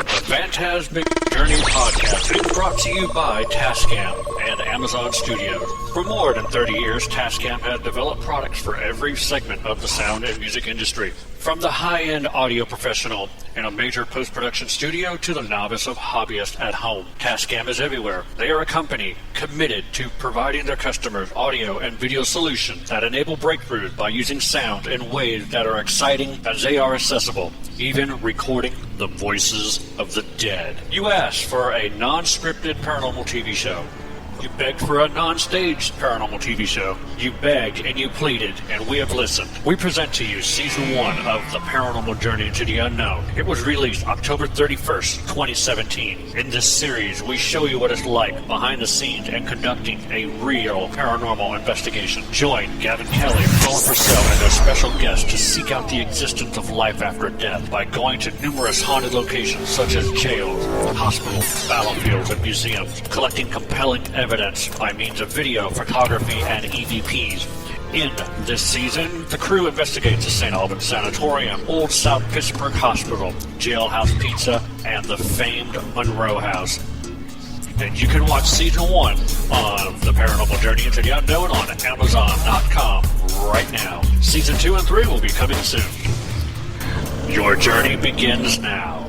The Phantasmic Journey Podcast is brought to you by Tascam and Amazon Studios. For more than 30 years, Tascam has developed products for every segment of the sound and music industry. From the high-end audio professional in a major post-production studio to the novice of hobbyist at home, Tascam is everywhere. They are a company committed to providing their customers audio and video solutions that enable breakthroughs by using sound in ways that are exciting as they are accessible, even recording the voices of the dead. You asked for a non-scripted paranormal TV show. You begged for a non-staged paranormal TV show. You begged and you pleaded, and we have listened. We present to you Season 1 of The Paranormal Journey into the Unknown. It was released October 31st, 2017. In this series, we show you what it's like behind the scenes and conducting a real paranormal investigation. Join Gavin Kelly, Paula Purcell, and their special guests to seek out the existence of life after death by going to numerous haunted locations such as jails, hospitals, battlefields, and museums, collecting compelling evidence by means of video, photography, and EVPs. In this season, the crew investigates the St. Albans Sanatorium, Old South Pittsburgh Hospital, Jailhouse Pizza, and the famed Monroe House. And you can watch Season 1 of The Paranormal Journey into the Unknown on Amazon.com right now. Season 2 and 3 will be coming soon. Your journey begins now.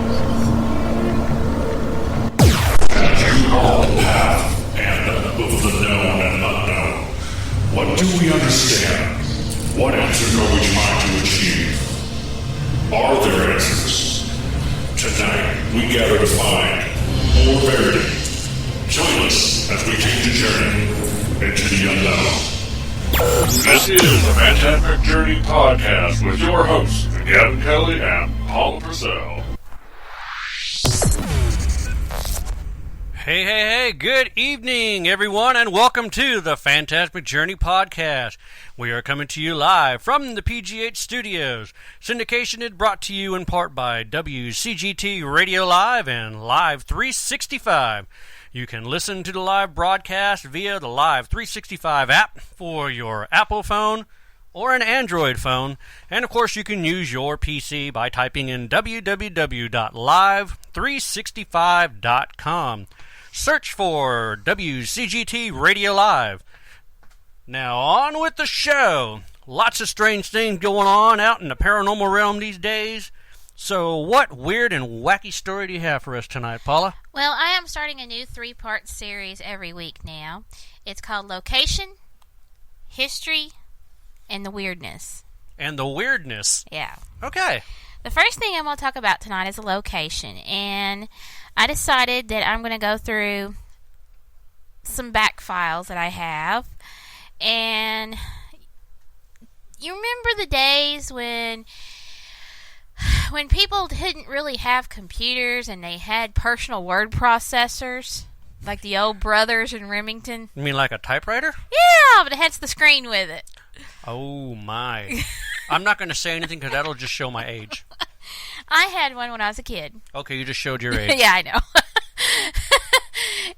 As you call the path and both the known and unknown, what do we understand? What answers are we trying to achieve? Are there answers? Tonight, we gather to find more verity. Join us as we take the journey into the unknown. This is the Phantasmic Journey Podcast with your hosts, Gavin Kelly and Paula Purcell. Hey, good evening, everyone, and welcome to the Phantasmic Journey Podcast. We are coming to you live from the PGH Studios. Syndication is brought to you in part by WCGT Radio Live and Live 365. You can listen to the live broadcast via the Live 365 app for your Apple phone or an Android phone. And, of course, you can use your PC by typing in www.live365.com. Search for WCGT Radio Live. Now, on with the show. Lots of strange things going on out in the paranormal realm these days. So, what weird and wacky story do you have for us tonight, Paula? Well, I am starting a new 3-part series every week now. It's called Location, History, and the Weirdness. And the weirdness? Yeah. Okay. The first thing I'm going to talk about tonight is a location, and I decided that I'm going to go through some back files that I have, and you remember the days when people didn't really have computers and they had personal word processors, like the old brothers in Remington? You mean like a typewriter? Yeah, but it has the screen with it. Oh, my. I'm not going to say anything because that'll just show my age. I had one when I was a kid. Okay, you just showed your age. Yeah, I know.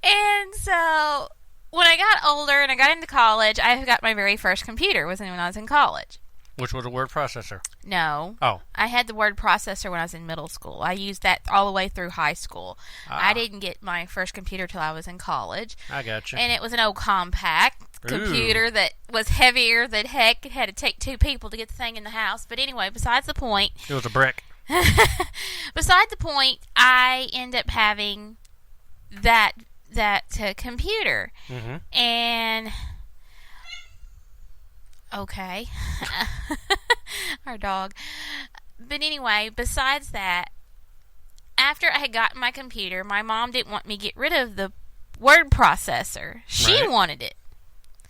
And so, when I got older and I got into college, I got my very first computer was when I was in college. Which was a word processor? No. Oh. I had the word processor when I was in middle school. I used that all the way through high school. I didn't get my first computer till I was in college. I gotcha. And it was an old compact computer that was heavier than heck. It had to take 2 people to get the thing in the house. But anyway, besides the point. It was a brick. Beside the point, I end up having that computer. Mm-hmm. And okay. Our dog. But anyway, besides that, after I had gotten my computer, my mom didn't want me to get rid of the word processor. She wanted it.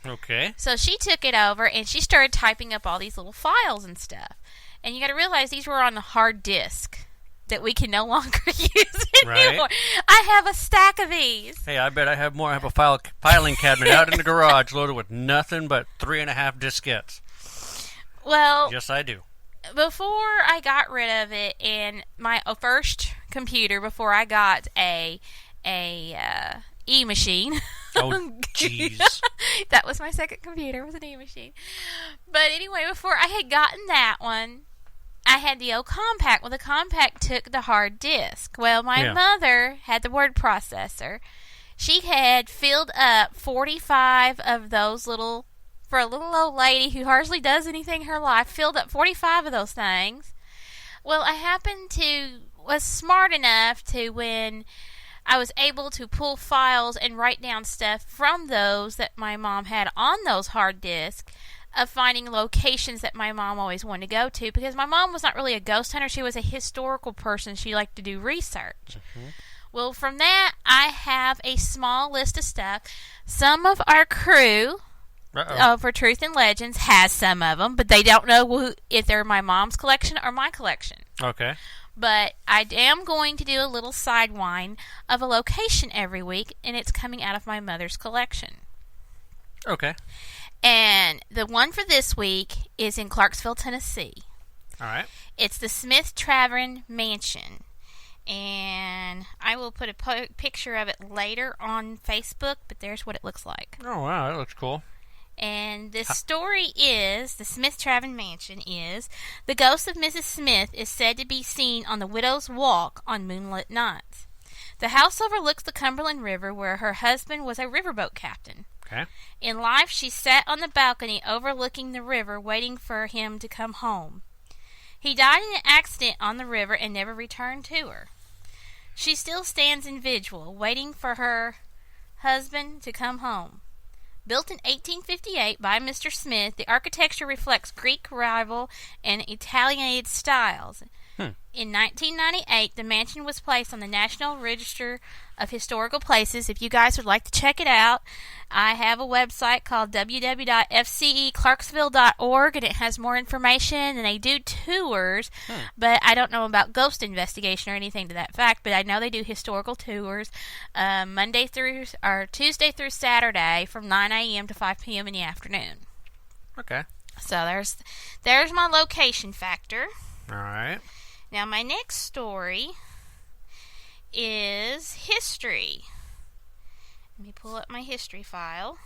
Okay. So she took it over and she started typing up all these little files and stuff. And you got to realize these were on a hard disk that we can no longer use anymore. Right. I have a stack of these. Hey, I bet I have more. I have a filing cabinet out in the garage loaded with nothing but 3.5 diskettes. Well, yes, I do. Before I got rid of it, and my first computer, before I got a e-machine. Oh, jeez. That was my second computer, was an e-machine. But anyway, before I had gotten that one, I had the old compact. Well, the compact took the hard disk. Well, my mother had the word processor. She had filled up 45 of those little, for a little old lady who hardly does anything in her life, filled up 45 of those things. Well, I was smart enough to, when I was able to pull files and write down stuff from those that my mom had on those hard disks, of finding locations that my mom always wanted to go to, because my mom was not really a ghost hunter. She was a historical person. She liked to do research. Mm-hmm. Well, from that, I have a small list of stuff. Some of our crew for Truth and Legends has some of them, but they don't know if they're my mom's collection or my collection. Okay. But I am going to do a little sidewind of a location every week, and it's coming out of my mother's collection. Okay. And the one for this week is in Clarksville, Tennessee. All right. It's the Smith Tavern Mansion. And I will put a picture of it later on Facebook, but there's what it looks like. Oh, wow. That looks cool. And the story is, the Smith Tavern Mansion is, the ghost of Mrs. Smith is said to be seen on the Widow's Walk on moonlit nights. The house overlooks the Cumberland River, where her husband was a riverboat captain. Okay. In life, she sat on the balcony overlooking the river, waiting for him to come home. He died in an accident on the river and never returned to her. She still stands in vigil, waiting for her husband to come home. Built in 1858 by Mr. Smith, the architecture reflects Greek Revival and Italianate styles. In 1998, the mansion was placed on the National Register of Historical Places. If you guys would like to check it out, I have a website called www.fceclarksville.org, and it has more information, and they do tours, but I don't know about ghost investigation or anything to that fact, but I know they do historical tours Tuesday through Saturday from 9 a.m. to 5 p.m. in the afternoon. Okay. So there's my location factor. All right. Now, my next story is history. Let me pull up my history file.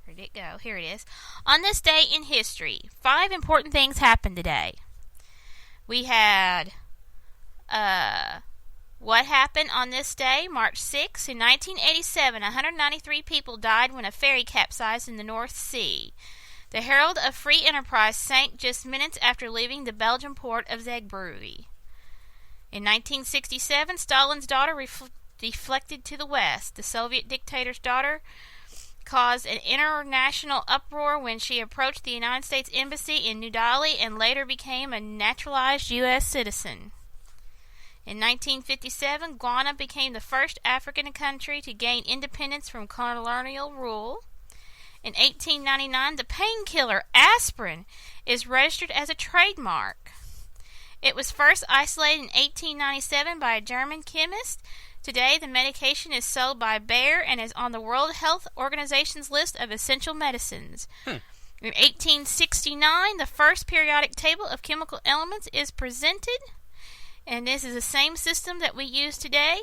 Where did it go? Here it is. On this day in history, 5 important things happened today. We had what happened on this day, March 6, in 1987. 193 people died when a ferry capsized in the North Sea. The Herald of Free Enterprise sank just minutes after leaving the Belgian port of Zeebrugge. In 1967, Stalin's daughter deflected to the west. The Soviet dictator's daughter caused an international uproar when she approached the United States Embassy in New Delhi and later became a naturalized U.S. citizen. In 1957, Ghana became the first African country to gain independence from colonial rule. In 1899, the painkiller aspirin is registered as a trademark. It was first isolated in 1897 by a German chemist. Today, the medication is sold by Bayer and is on the World Health Organization's list of essential medicines. In 1869, the first periodic table of chemical elements is presented, and this is the same system that we use today,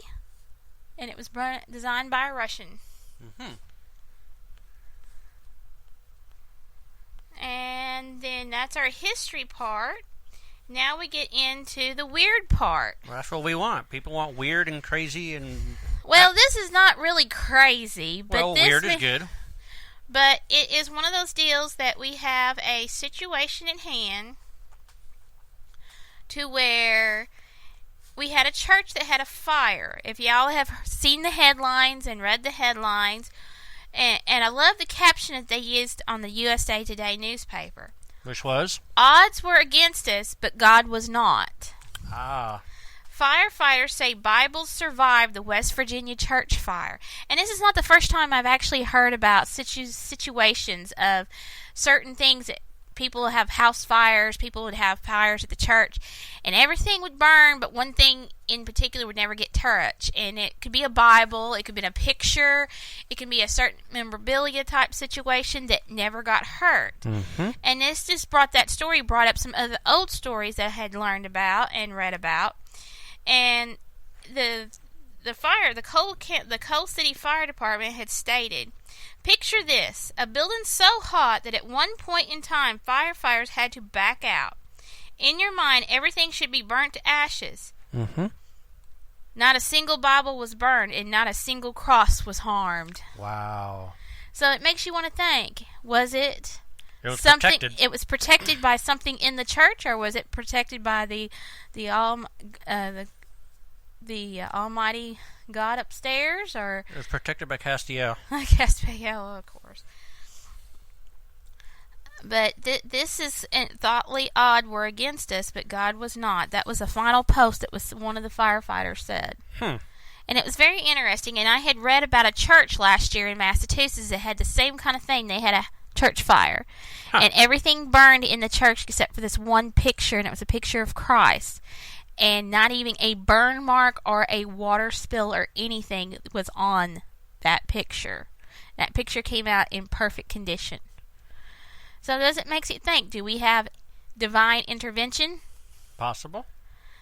and it was designed by a Russian. Mm-hmm. And then that's our history part. Now we get into the weird part. Well, that's what we want. People want weird and crazy and... Well, this is not really crazy. But well, weird is good. But it is one of those deals that we have a situation in hand to where we had a church that had a fire. If y'all have seen the headlines and read the headlines... And I love the caption that they used on the USA Today newspaper. Which was? Odds were against us, but God was not. Ah. Firefighters say Bibles survived the West Virginia church fire. And this is not the first time I've actually heard about situations of certain things that people would have house fires, people would have fires at the church, and everything would burn, but one thing in particular would never get touched. And it could be a Bible, it could be a picture, it can be a certain memorabilia type situation that never got hurt. Mm-hmm. And this just brought up some of the old stories that I had learned about and read about. And the Coal City Fire Department had stated, picture this, a building so hot that at one point in time firefighters had to back out. in your mind, everything should be burnt to ashes. Mm-hmm. Not a single Bible was burned, and not a single cross was harmed. Wow. So it makes you want to think, was it... It was something, protected. It was protected by something in the church, or was it protected by the Almighty God upstairs, or It was protected by Castiel. Castiel, of course. But this is thoughtly odd. We're against us, but God was not. That was a final post that was one of the firefighters said. And it was very interesting. And I had read about a church last year in Massachusetts that had the same kind of thing. They had a church fire, and everything burned in the church except for this one picture, and it was a picture of Christ, and not even a burn mark or a water spill or anything was on that picture. That picture came out in perfect condition. So does it make you think, do we have divine intervention? Possible.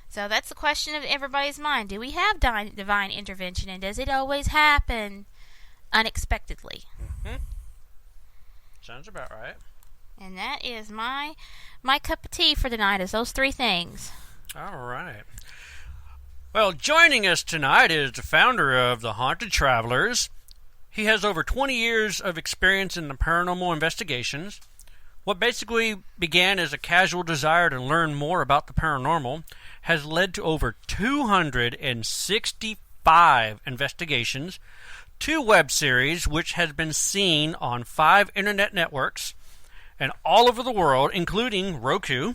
So that's the question of everybody's mind. Do we have divine intervention, and does it always happen unexpectedly? Mm-hmm. Sounds about right. And that is my cup of tea for tonight, is those three things. All right. Well, joining us tonight is the founder of the Haunted Travelers. He has over 20 years of experience in the paranormal investigations. What basically began as a casual desire to learn more about the paranormal has led to over 265 investigations, 2 web series which has been seen on 5 internet networks and all over the world, including Roku.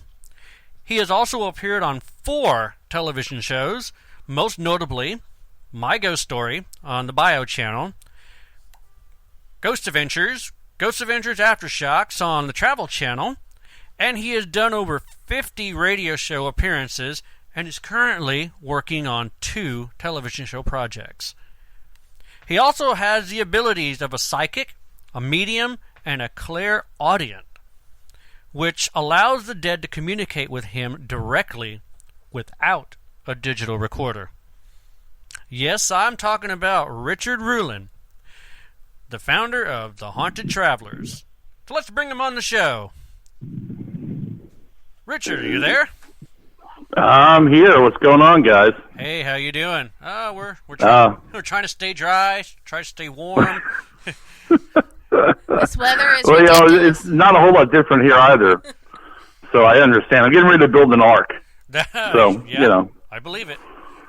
He has also appeared on 4 television shows, most notably My Ghost Story on the Bio channel, Ghost Adventures Aftershocks on the Travel channel, and he has done over 50 radio show appearances and is currently working on 2 television show projects. He also has the abilities of a psychic, a medium, and a clairaudient, which allows the dead to communicate with him directly without a digital recorder. Yes, I'm talking about Richard Ruland, the founder of the Haunted Travelers. So let's bring him on the show. Richard, are you there? I'm here. What's going on, guys? Hey, how you doing? We're trying to stay dry, try to stay warm. This weather is well, ridiculous. it's not a whole lot different here either. So I understand. I'm getting ready to build an ark. So, yeah, I believe it.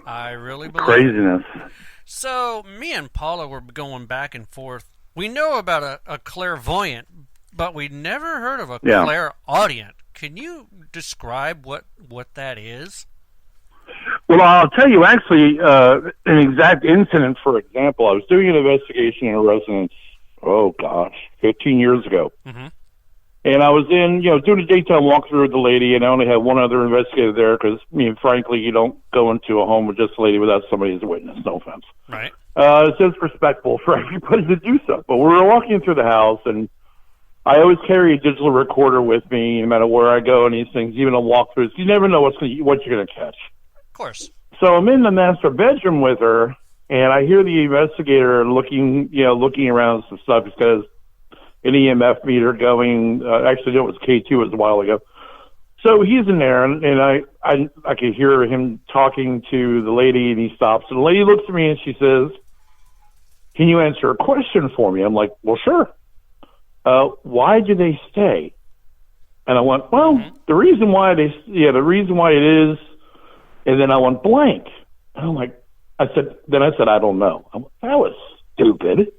I really believe craziness. it. So me and Paula were going back and forth. We know about a clairvoyant, but we never heard of a clairaudient. Can you describe what that is? Well, I'll tell you actually an exact incident. For example, I was doing an investigation in a residence, 15 years ago. Mm-hmm. And I was doing a daytime walkthrough with the lady, and I only had one other investigator there because, frankly, you don't go into a home with just a lady without somebody as a witness. No offense. Right. It's just respectful for everybody to do so. But we were walking through the house, and I always carry a digital recorder with me no matter where I go and these things, even on walkthroughs. You never know what you're going to catch. Of course. So I'm in the master bedroom with her, and I hear the investigator looking around some stuff. He's got an EMF meter going. Actually, no, it was K2. It was a while ago. So he's in there, and I could hear him talking to the lady, and he stops. And the lady looks at me, and she says, "Can you answer a question for me?" I'm like, "Well, sure. Why do they stay?" And I went, "Well, the reason why it is," and then I went blank. And I'm like, I said, "I don't know." I'm like, that was stupid.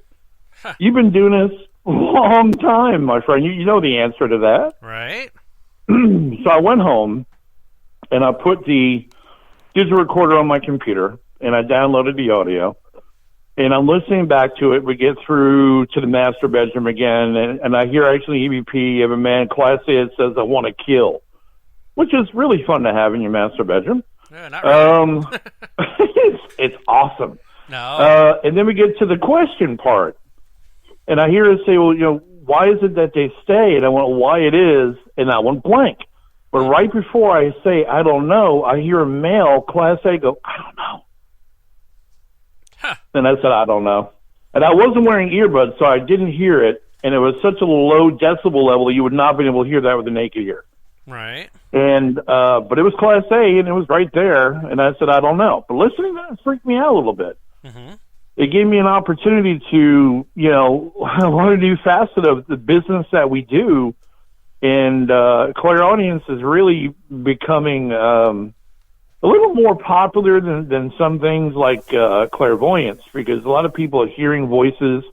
You've been doing this a long time, my friend. You know the answer to that. Right. So I went home, and I put the digital recorder on my computer, and I downloaded the audio, and I'm listening back to it. We get through to the master bedroom again, and I hear actually EVP of a man, Class A, that says, "I want to kill," which is really fun to have in your master bedroom. Yeah, not really. It's awesome. No. And then we get to the question part, and I hear her say, "Well, why is it that they stay?" And I went, "Why it is," and I went blank. But right before I say, "I don't know," I hear a male, Class A, go, "I don't know." Huh. And I said, "I don't know." And I wasn't wearing earbuds, so I didn't hear it, and it was such a low decibel level, you would not have been able to hear that with the naked ear. Right. And but it was Class A, and it was right there. And I said, I don't know. But listening to that freaked me out a little bit. Mm-hmm. It gave me an opportunity to, learn a new facet of the business that we do. And clairaudience is really becoming a little more popular than some things like clairvoyance, because a lot of people are hearing voices.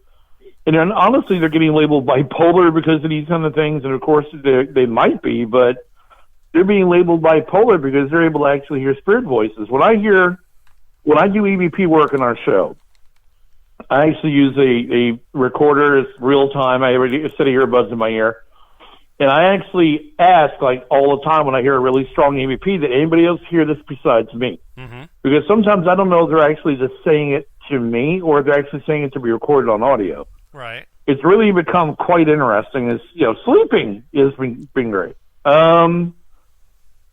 And then, honestly, they're getting labeled bipolar because of these kind of things. And, of course, they might be, but they're being labeled bipolar because they're able to actually hear spirit voices. When I do EVP work on our show, I actually use a recorder. It's real time. I have a set of earbuds in my ear. And I actually ask, all the time when I hear a really strong EVP, did anybody else hear this besides me? Mm-hmm. Because sometimes I don't know if they're actually just saying it to me or if they're actually saying it to be recorded on audio. Right. It's really become quite interesting. Sleeping has been great. Because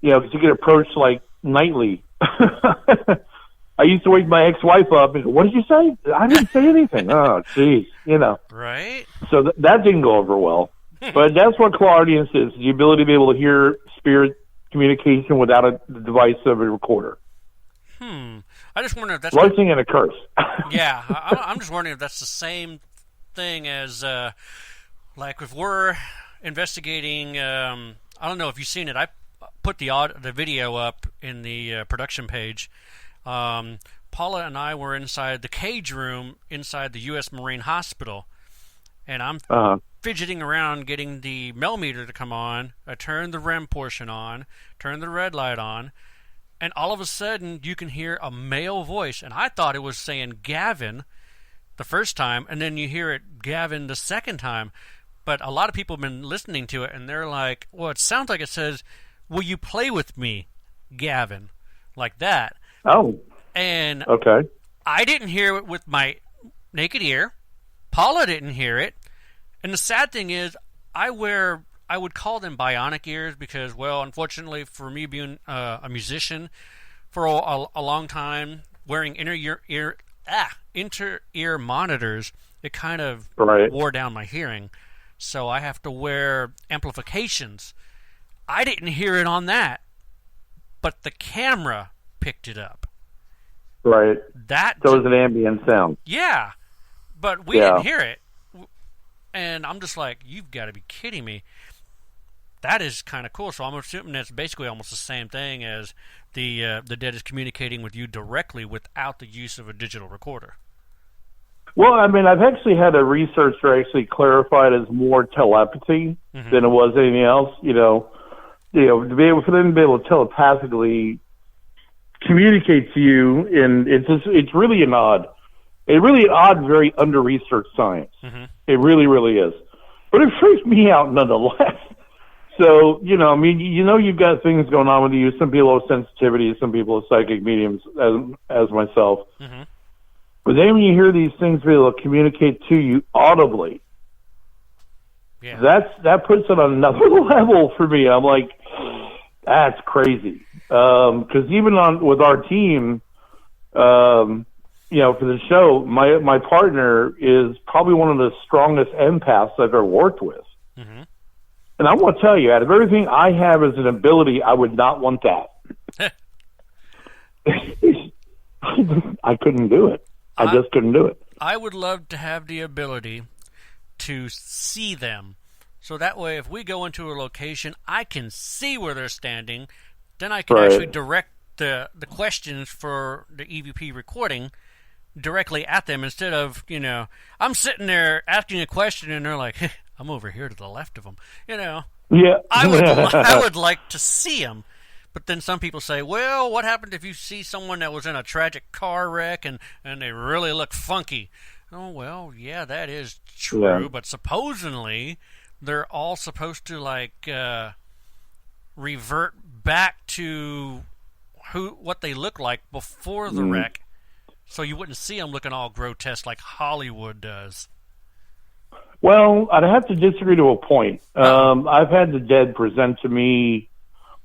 you get approached nightly. I used to wake my ex-wife up and go, "What did you say?" I didn't say anything. Oh, jeez, Right. So that didn't go over well. But that's what clairaudience is: the ability to be able to hear spirit communication without a device of a recorder. I just wonder if that's blessing and a curse. Yeah, I'm just wondering if that's the same thing as if we're investigating. I don't know if you've seen it. I put the video up in the production page. Paula and I were inside the cage room inside the U.S. Marine Hospital, and I'm fidgeting around getting the millimeter to come on. I turned the REM portion on, turned the red light on, and all of a sudden you can hear a male voice, and I thought it was saying Gavin the first time, and then you hear it Gavin the second time. But a lot of people have been listening to it, and they're like, well, it sounds like it says, "Will you play with me, Gavin?" Like that. Oh. And okay. I didn't hear it with my naked ear. Paula didn't hear it. And the sad thing is, I would call them bionic ears because, well, unfortunately for me being a musician for a long time, wearing inter-ear monitors, it kind of wore down my hearing. So I have to wear amplifications. I didn't hear it on that, but the camera picked it up. Right. So it was an ambient sound. Yeah, but we didn't hear it. And I'm just like, you've got to be kidding me. That is kind of cool. So I'm assuming that's basically almost the same thing as the dead is communicating with you directly without the use of a digital recorder. Well, I mean, I've actually had a researcher actually clarify it as more telepathy than it was anything else. To be able for them to be able to telepathically communicate to you, and it's really an odd, very under-researched science. Mm-hmm. It really, really is. But it freaks me out nonetheless. So, you've got things going on with you. Some people have sensitivity, some people have psychic mediums, as myself. Mm-hmm. But then when you hear these things be able to communicate to you audibly, that puts it on another level for me. I'm like, that's crazy. Because even with our team, for the show, my partner is probably one of the strongest empaths I've ever worked with. Mm-hmm. And I want to tell you, out of everything I have as an ability, I would not want that. I couldn't do it. I just couldn't do it. I would love to have the ability to see them. So that way, if we go into a location, I can see where they're standing. Then I can actually direct the questions for the EVP recording directly at them instead of, I'm sitting there asking a question and they're like, hey, I'm over here to the left of them. Yeah. I would like to see them. But then some people say, well, what happened if you see someone that was in a tragic car wreck and they really look funky? Oh, well, yeah, that is true. Yeah. But supposedly they're all supposed to, revert back to what they look like before the wreck. So you wouldn't see them looking all grotesque like Hollywood does. Well, I'd have to disagree to a point. I've had the dead present to me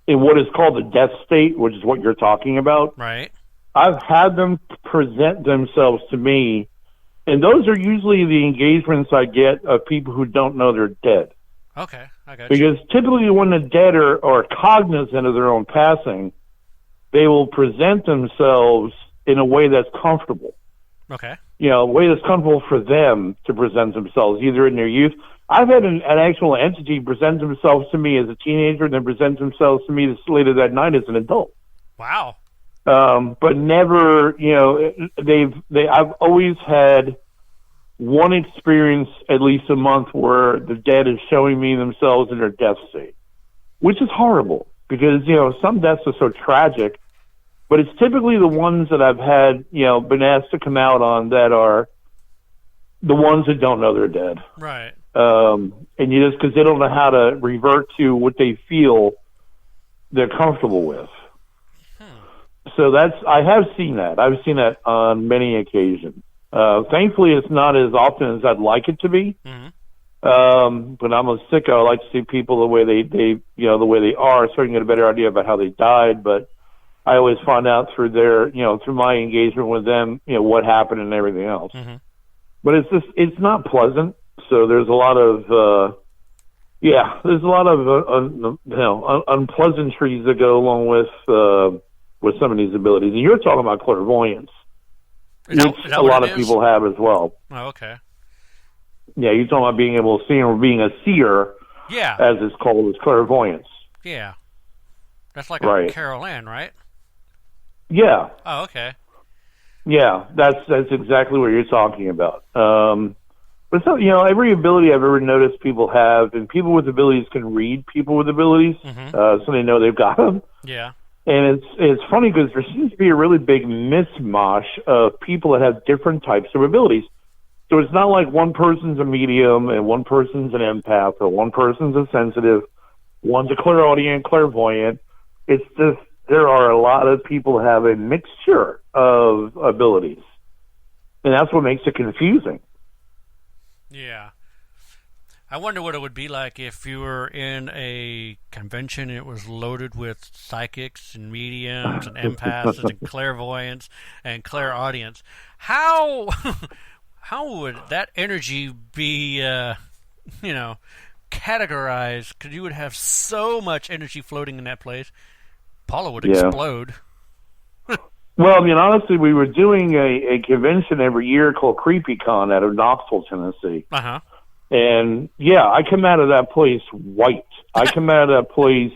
in what is called the death state, which is what you're talking about. Right. I've had them present themselves to me, and those are usually the engagements I get of people who don't know they're dead. Okay, I got you. Because typically when the dead are cognizant of their own passing, they will present themselves in a way that's comfortable. Okay. You know, a way that's comfortable for them to present themselves, either in their youth. I've had an actual entity present themselves to me as a teenager and then present themselves to me later that night as an adult. Wow. But never, you know, I've always had one experience at least a month where the dead is showing me themselves in their death state, which is horrible because, you know, some deaths are so tragic, but it's typically the ones that I've had, you know, been asked to come out on that are the ones that don't know they're dead. Right. And you just, because they don't know how to revert to what they feel they're comfortable with. So I have seen that. I've seen that on many occasions. Thankfully, it's not as often as I'd like it to be. Mm-hmm. But I'm a sicko. I like to see people the way they the way they are, so I can get a better idea about how they died. But I always find out through through my engagement with them, you know, what happened and everything else. Mm-hmm. But it's not pleasant. So there's a lot of, unpleasantries that go along with some of these abilities. And you're talking about clairvoyance, which a lot of people have as well. Oh, okay. Yeah, you're talking about being able to see or being a seer, as it's called, as clairvoyance. Yeah. That's like a Carol Ann, right? Yeah. Oh, okay. Yeah, that's exactly what you're talking about. But so, you know, every ability I've ever noticed people have, and people with abilities can read people with abilities, so they know they've got them. Yeah. And it's funny because there seems to be a really big mishmash of people that have different types of abilities. So it's not like one person's a medium and one person's an empath or one person's a sensitive, one's a clairaudient, clairvoyant. It's just there are a lot of people that have a mixture of abilities. And that's what makes it confusing. Yeah. I wonder what it would be like if you were in a convention and it was loaded with psychics and mediums and empaths and clairvoyants and clairaudience. How would that energy be, categorized? Because you would have so much energy floating in that place. Paula would explode. Well, I mean, honestly, we were doing a convention every year called CreepyCon out of Knoxville, Tennessee. Uh-huh. And, I come out of that place white. I come out of that place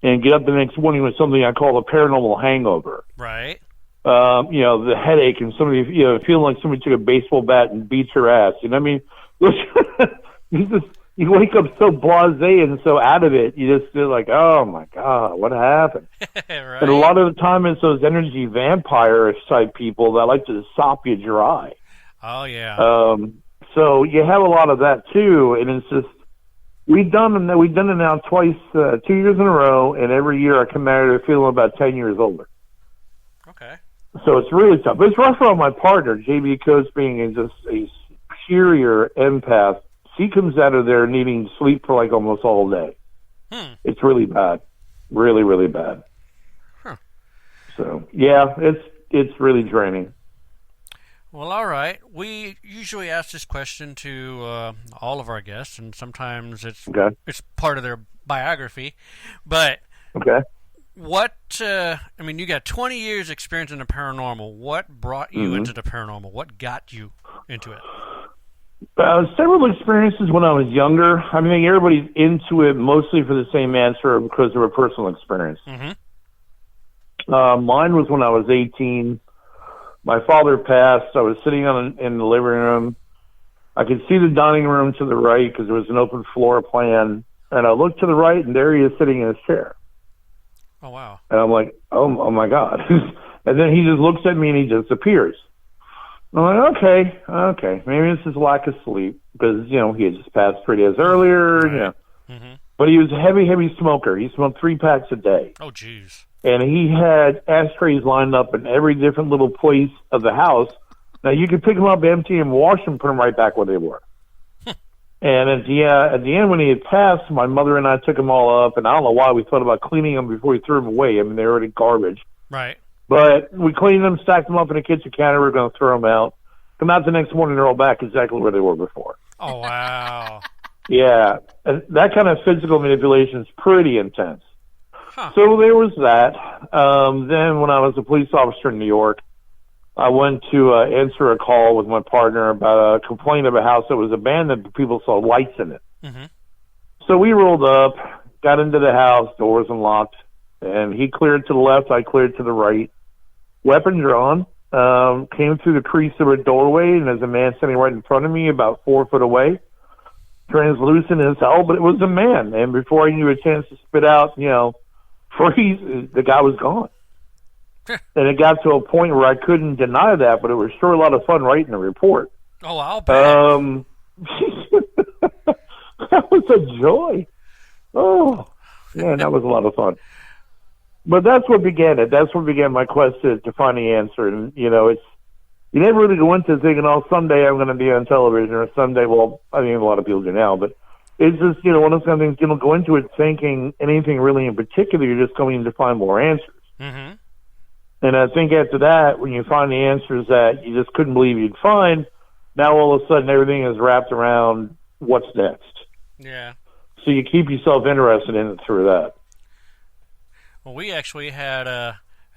and get up the next morning with something I call a paranormal hangover. Right. The headache and somebody, feeling like somebody took a baseball bat and beat your ass. You know what I mean? You wake up so blasé and so out of it, you just feel like, oh, my God, what happened? Right. And a lot of the time it's those energy vampire type people that like to sop you dry. Oh, yeah. So you have a lot of that, too, and it's just, we've done it now twice, 2 years in a row, and every year I come out of it feeling about 10 years older. Okay. So it's really tough. But it's rough on my partner, JB Coates, being just a superior empath. She comes out of there needing sleep for like almost all day. It's really bad. Really, really bad. Huh. So, yeah, it's really draining. Well, all right. We usually ask this question to all of our guests, and sometimes it's part of their biography. But what, you got 20 years experience in the paranormal. What brought you into the paranormal? What got you into it? Several experiences when I was younger. I mean, everybody's into it mostly for the same answer because of a personal experience. Mm-hmm. Mine was when I was 18. My father passed. I was sitting in the living room. I could see the dining room to the right because there was an open floor plan. And I looked to the right, and there he is sitting in his chair. Oh, wow. And I'm like, oh my God. And then he just looks at me, and he disappears. I'm like, okay. Maybe this is lack of sleep because, he had just passed 3 days earlier. Right. Mm-hmm. But he was a heavy smoker. He smoked 3 packs a day. Oh, jeez. And he had ashtrays lined up in every different little place of the house. Now, you could pick them up, empty them, wash them, put them right back where they were. And at the end, when he had passed, my mother and I took them all up, and I don't know why we thought about cleaning them before we threw them away. I mean, they were already garbage. Right. But we cleaned them, stacked them up in a kitchen counter. We were going to throw them out. Come out the next morning, they're all back exactly where they were before. Oh, wow. Yeah, and that kind of physical manipulation is pretty intense. Huh. So there was that. Then when I was a police officer in New York, I went to answer a call with my partner about a complaint of a house that was abandoned, but people saw lights in it. Mm-hmm. So we rolled up, got into the house, doors unlocked, and he cleared to the left, I cleared to the right. Weapon drawn, came through the crease of a doorway, and there's a man standing right in front of me about 4 foot away, translucent as hell, but it was a man. And before I knew a chance to spit out, freeze, the guy was gone. And it got to a point where I couldn't deny that, but it was sure a lot of fun writing a report. Oh, I'll bet. That was a joy. Oh, man, that was a lot of fun. But that's what began it. That's what began my quest to find the answer. And, you never really go into thinking, someday I'm going to be on television, or someday, well, I mean, a lot of people do now, but it's just, one of those things, you don't go into it thinking anything really in particular. You're just going to find more answers. Mm-hmm. And I think after that, when you find the answers that you just couldn't believe you'd find, now all of a sudden everything is wrapped around what's next. Yeah. So you keep yourself interested in it through that. Well, we actually had an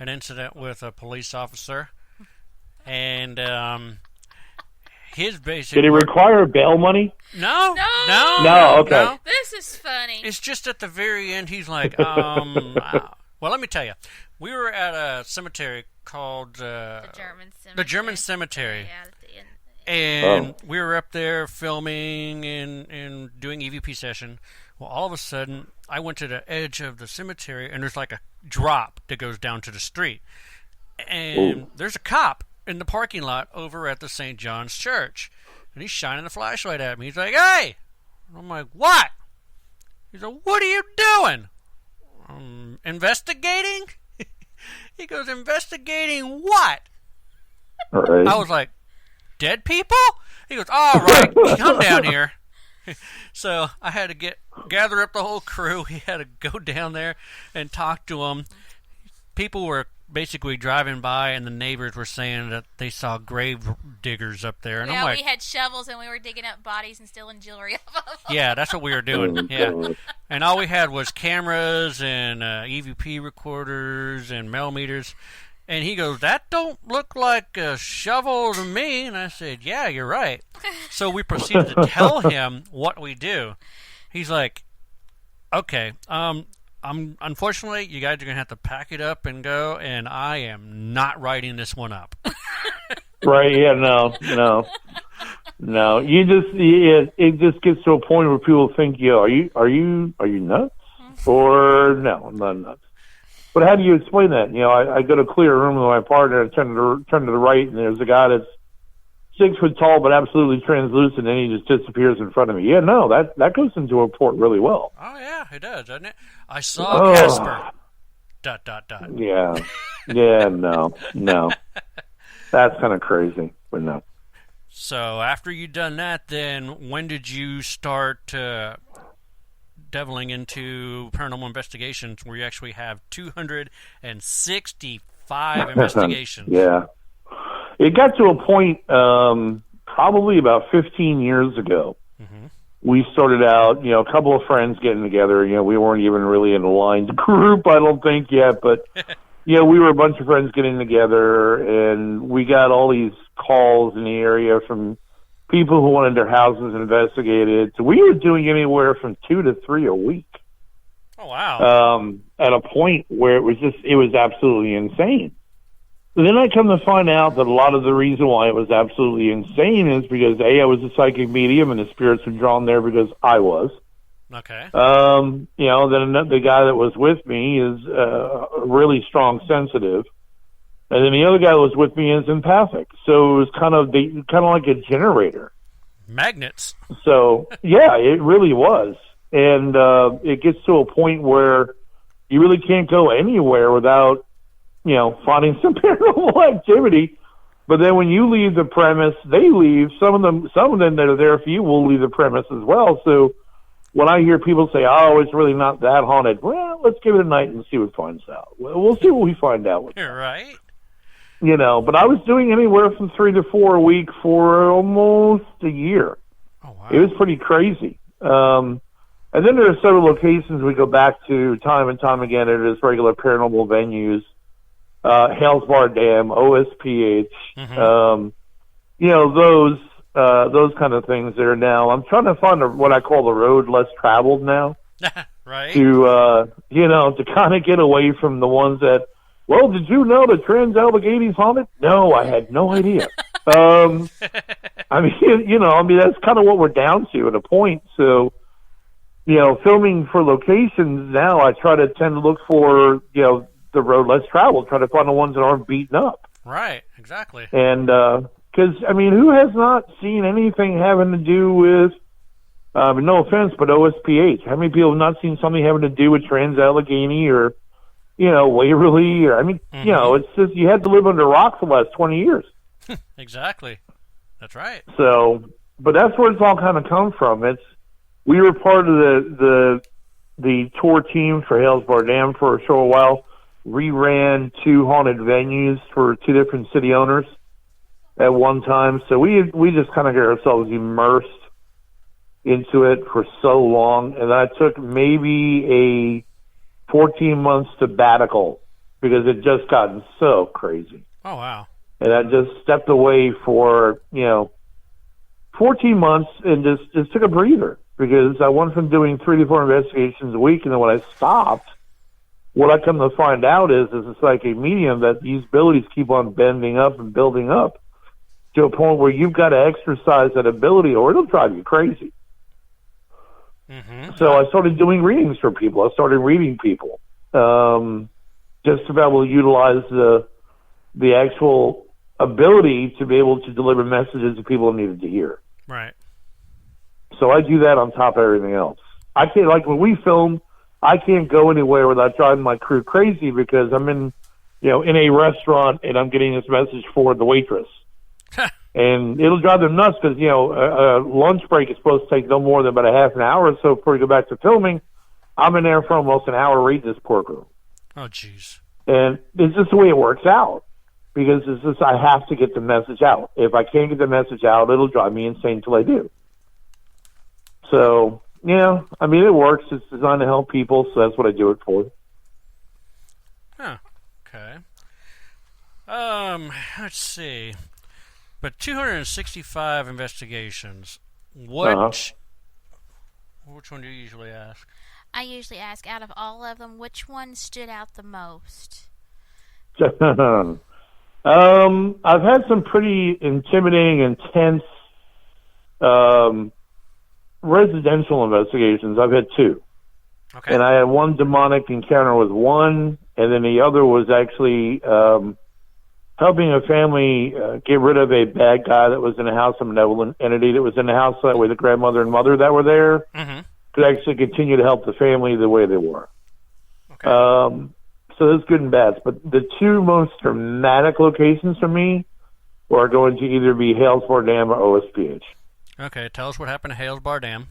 incident with a police officer, and his basic... Did he require bail money? No. No, okay. No. This is funny. It's just at the very end, he's like, well, let me tell you. We were at a cemetery called... the German cemetery. The German cemetery. Yeah, at the end. And we were up there filming and doing EVP session. Well, all of a sudden, I went to the edge of the cemetery, and there's like a drop that goes down to the street. And there's a cop in the parking lot over at the St. John's Church. And he's shining a flashlight at me. He's like, hey! I'm like, what? He's like, what are you doing? Investigating? He goes, investigating what? All right. I was like, dead people? He goes, all right, come down here. So I had to gather up the whole crew. He had to go down there and talk to them. People were basically driving by, and the neighbors were saying that they saw grave diggers up there. And Yeah, I'm like, we had shovels, and we were digging up bodies and stealing jewelry off of them. yeah, that's what we were doing. Yeah, and all we had was cameras and EVP recorders and mail meters. And he goes, that don't look like a shovel to me. And I said, yeah, you're right. So we proceeded to tell him what we do. He's like, okay, unfortunately, you guys are going to have to pack it up and go, and I am not writing this one up. Right, yeah, no. It just gets to a point where people think, are you nuts? Or no, I'm not nuts. But how do you explain that? I go to clear a room with my partner and turn to the right, and there's a guy that's 6 foot tall but absolutely translucent, and he just disappears in front of me. Yeah, no, that goes into a report really well. Oh, yeah, it does, doesn't it? I saw Casper. ... Yeah, no. That's kind of crazy, but no. So after you done that, then when did you start deviling into paranormal investigations, where you actually have 265 investigations? Yeah. It got to a point probably about 15 years ago. Mm-hmm. We started out, a couple of friends getting together. We weren't even really in a aligned group, I don't think yet, but we were a bunch of friends getting together, and we got all these calls in the area from people who wanted their houses investigated. So we were doing anywhere from 2 to 3 a week. Oh, wow. At a point where it was absolutely insane. And then I come to find out that a lot of the reason why it was absolutely insane is because, I was a psychic medium, and the spirits were drawn there because I was. Okay. Then the guy that was with me is a really strong sensitive. And then the other guy that was with me is empathic. So it was kind of like a generator. Magnets. So, yeah, it really was. And it gets to a point where you really can't go anywhere without, finding some paranormal activity. But then when you leave the premise, they leave. Some of them that are there for you will leave the premise as well. So when I hear people say, it's really not that haunted, well, let's give it a night and see what finds out. We'll see what we find out with You're right. But I was doing anywhere from 3 to 4 a week for almost a year. Oh, wow. It was pretty crazy. And then there are several locations we go back to time and time again. It is regular paranormal venues, Hales Bar Dam, OSPH, those kind of things there now. I'm trying to find what I call the road less traveled now. Right. To kind of get away from the ones that, well, did you know the Trans-Allegheny's haunted? No, I had no idea. That's kind of what we're down to at a point. So, filming for locations now, I try to tend to look for, the road less traveled, try to find the ones that aren't beaten up. Right, exactly. And, because, who has not seen anything having to do with, no offense, but OSPH? How many people have not seen something having to do with Trans-Allegheny or, Waverly? Or, it's just, you had to live under a rock for the last 20 years. Exactly. That's right. So, but that's where it's all kind of come from. We were part of the tour team for Hales Bar Dam for a short while. We ran 2 haunted venues for 2 different city owners at one time. So we just kind of get ourselves immersed into it for so long. And I took maybe a 14-month sabbatical because it just gotten so crazy. Oh, wow. And I just stepped away for, 14 months and just took a breather because I went from doing 3 to 4 investigations a week. And then when I stopped, what I come to find out is it's like a medium that these abilities keep on bending up and building up to a point where you've got to exercise that ability or it'll drive you crazy. Mm-hmm. So I started doing readings for people. I started reading people just to be able to utilize the actual ability to be able to deliver messages that people needed to hear. Right. So I do that on top of everything else. I can't, like when we film, I can't go anywhere without driving my crew crazy because I'm in a restaurant and I'm getting this message for the waitress. And it'll drive them nuts because, a lunch break is supposed to take no more than about a half an hour or so before we go back to filming. I'm in there for almost an hour reading this poor girl. Oh, jeez. And it's just the way it works out because it's just I have to get the message out. If I can't get the message out, it'll drive me insane until I do. So, it works. It's designed to help people, so that's what I do it for. Huh. Okay. Let's see. But 265 investigations. Which one do you usually ask? I usually ask, out of all of them, which one stood out the most? I've had some pretty intimidating, intense residential investigations. I've had 2. Okay. And I had one demonic encounter with one, and then the other was actually helping a family get rid of a bad guy that was in a house, a malevolent entity that was in the house. That way the grandmother and mother that were there could actually continue to help the family the way they were. Okay. So there's good and bad. But the 2 most dramatic locations for me are going to either be Hales Bar Dam or OSPH. Okay, tell us what happened to Hales Bar Dam.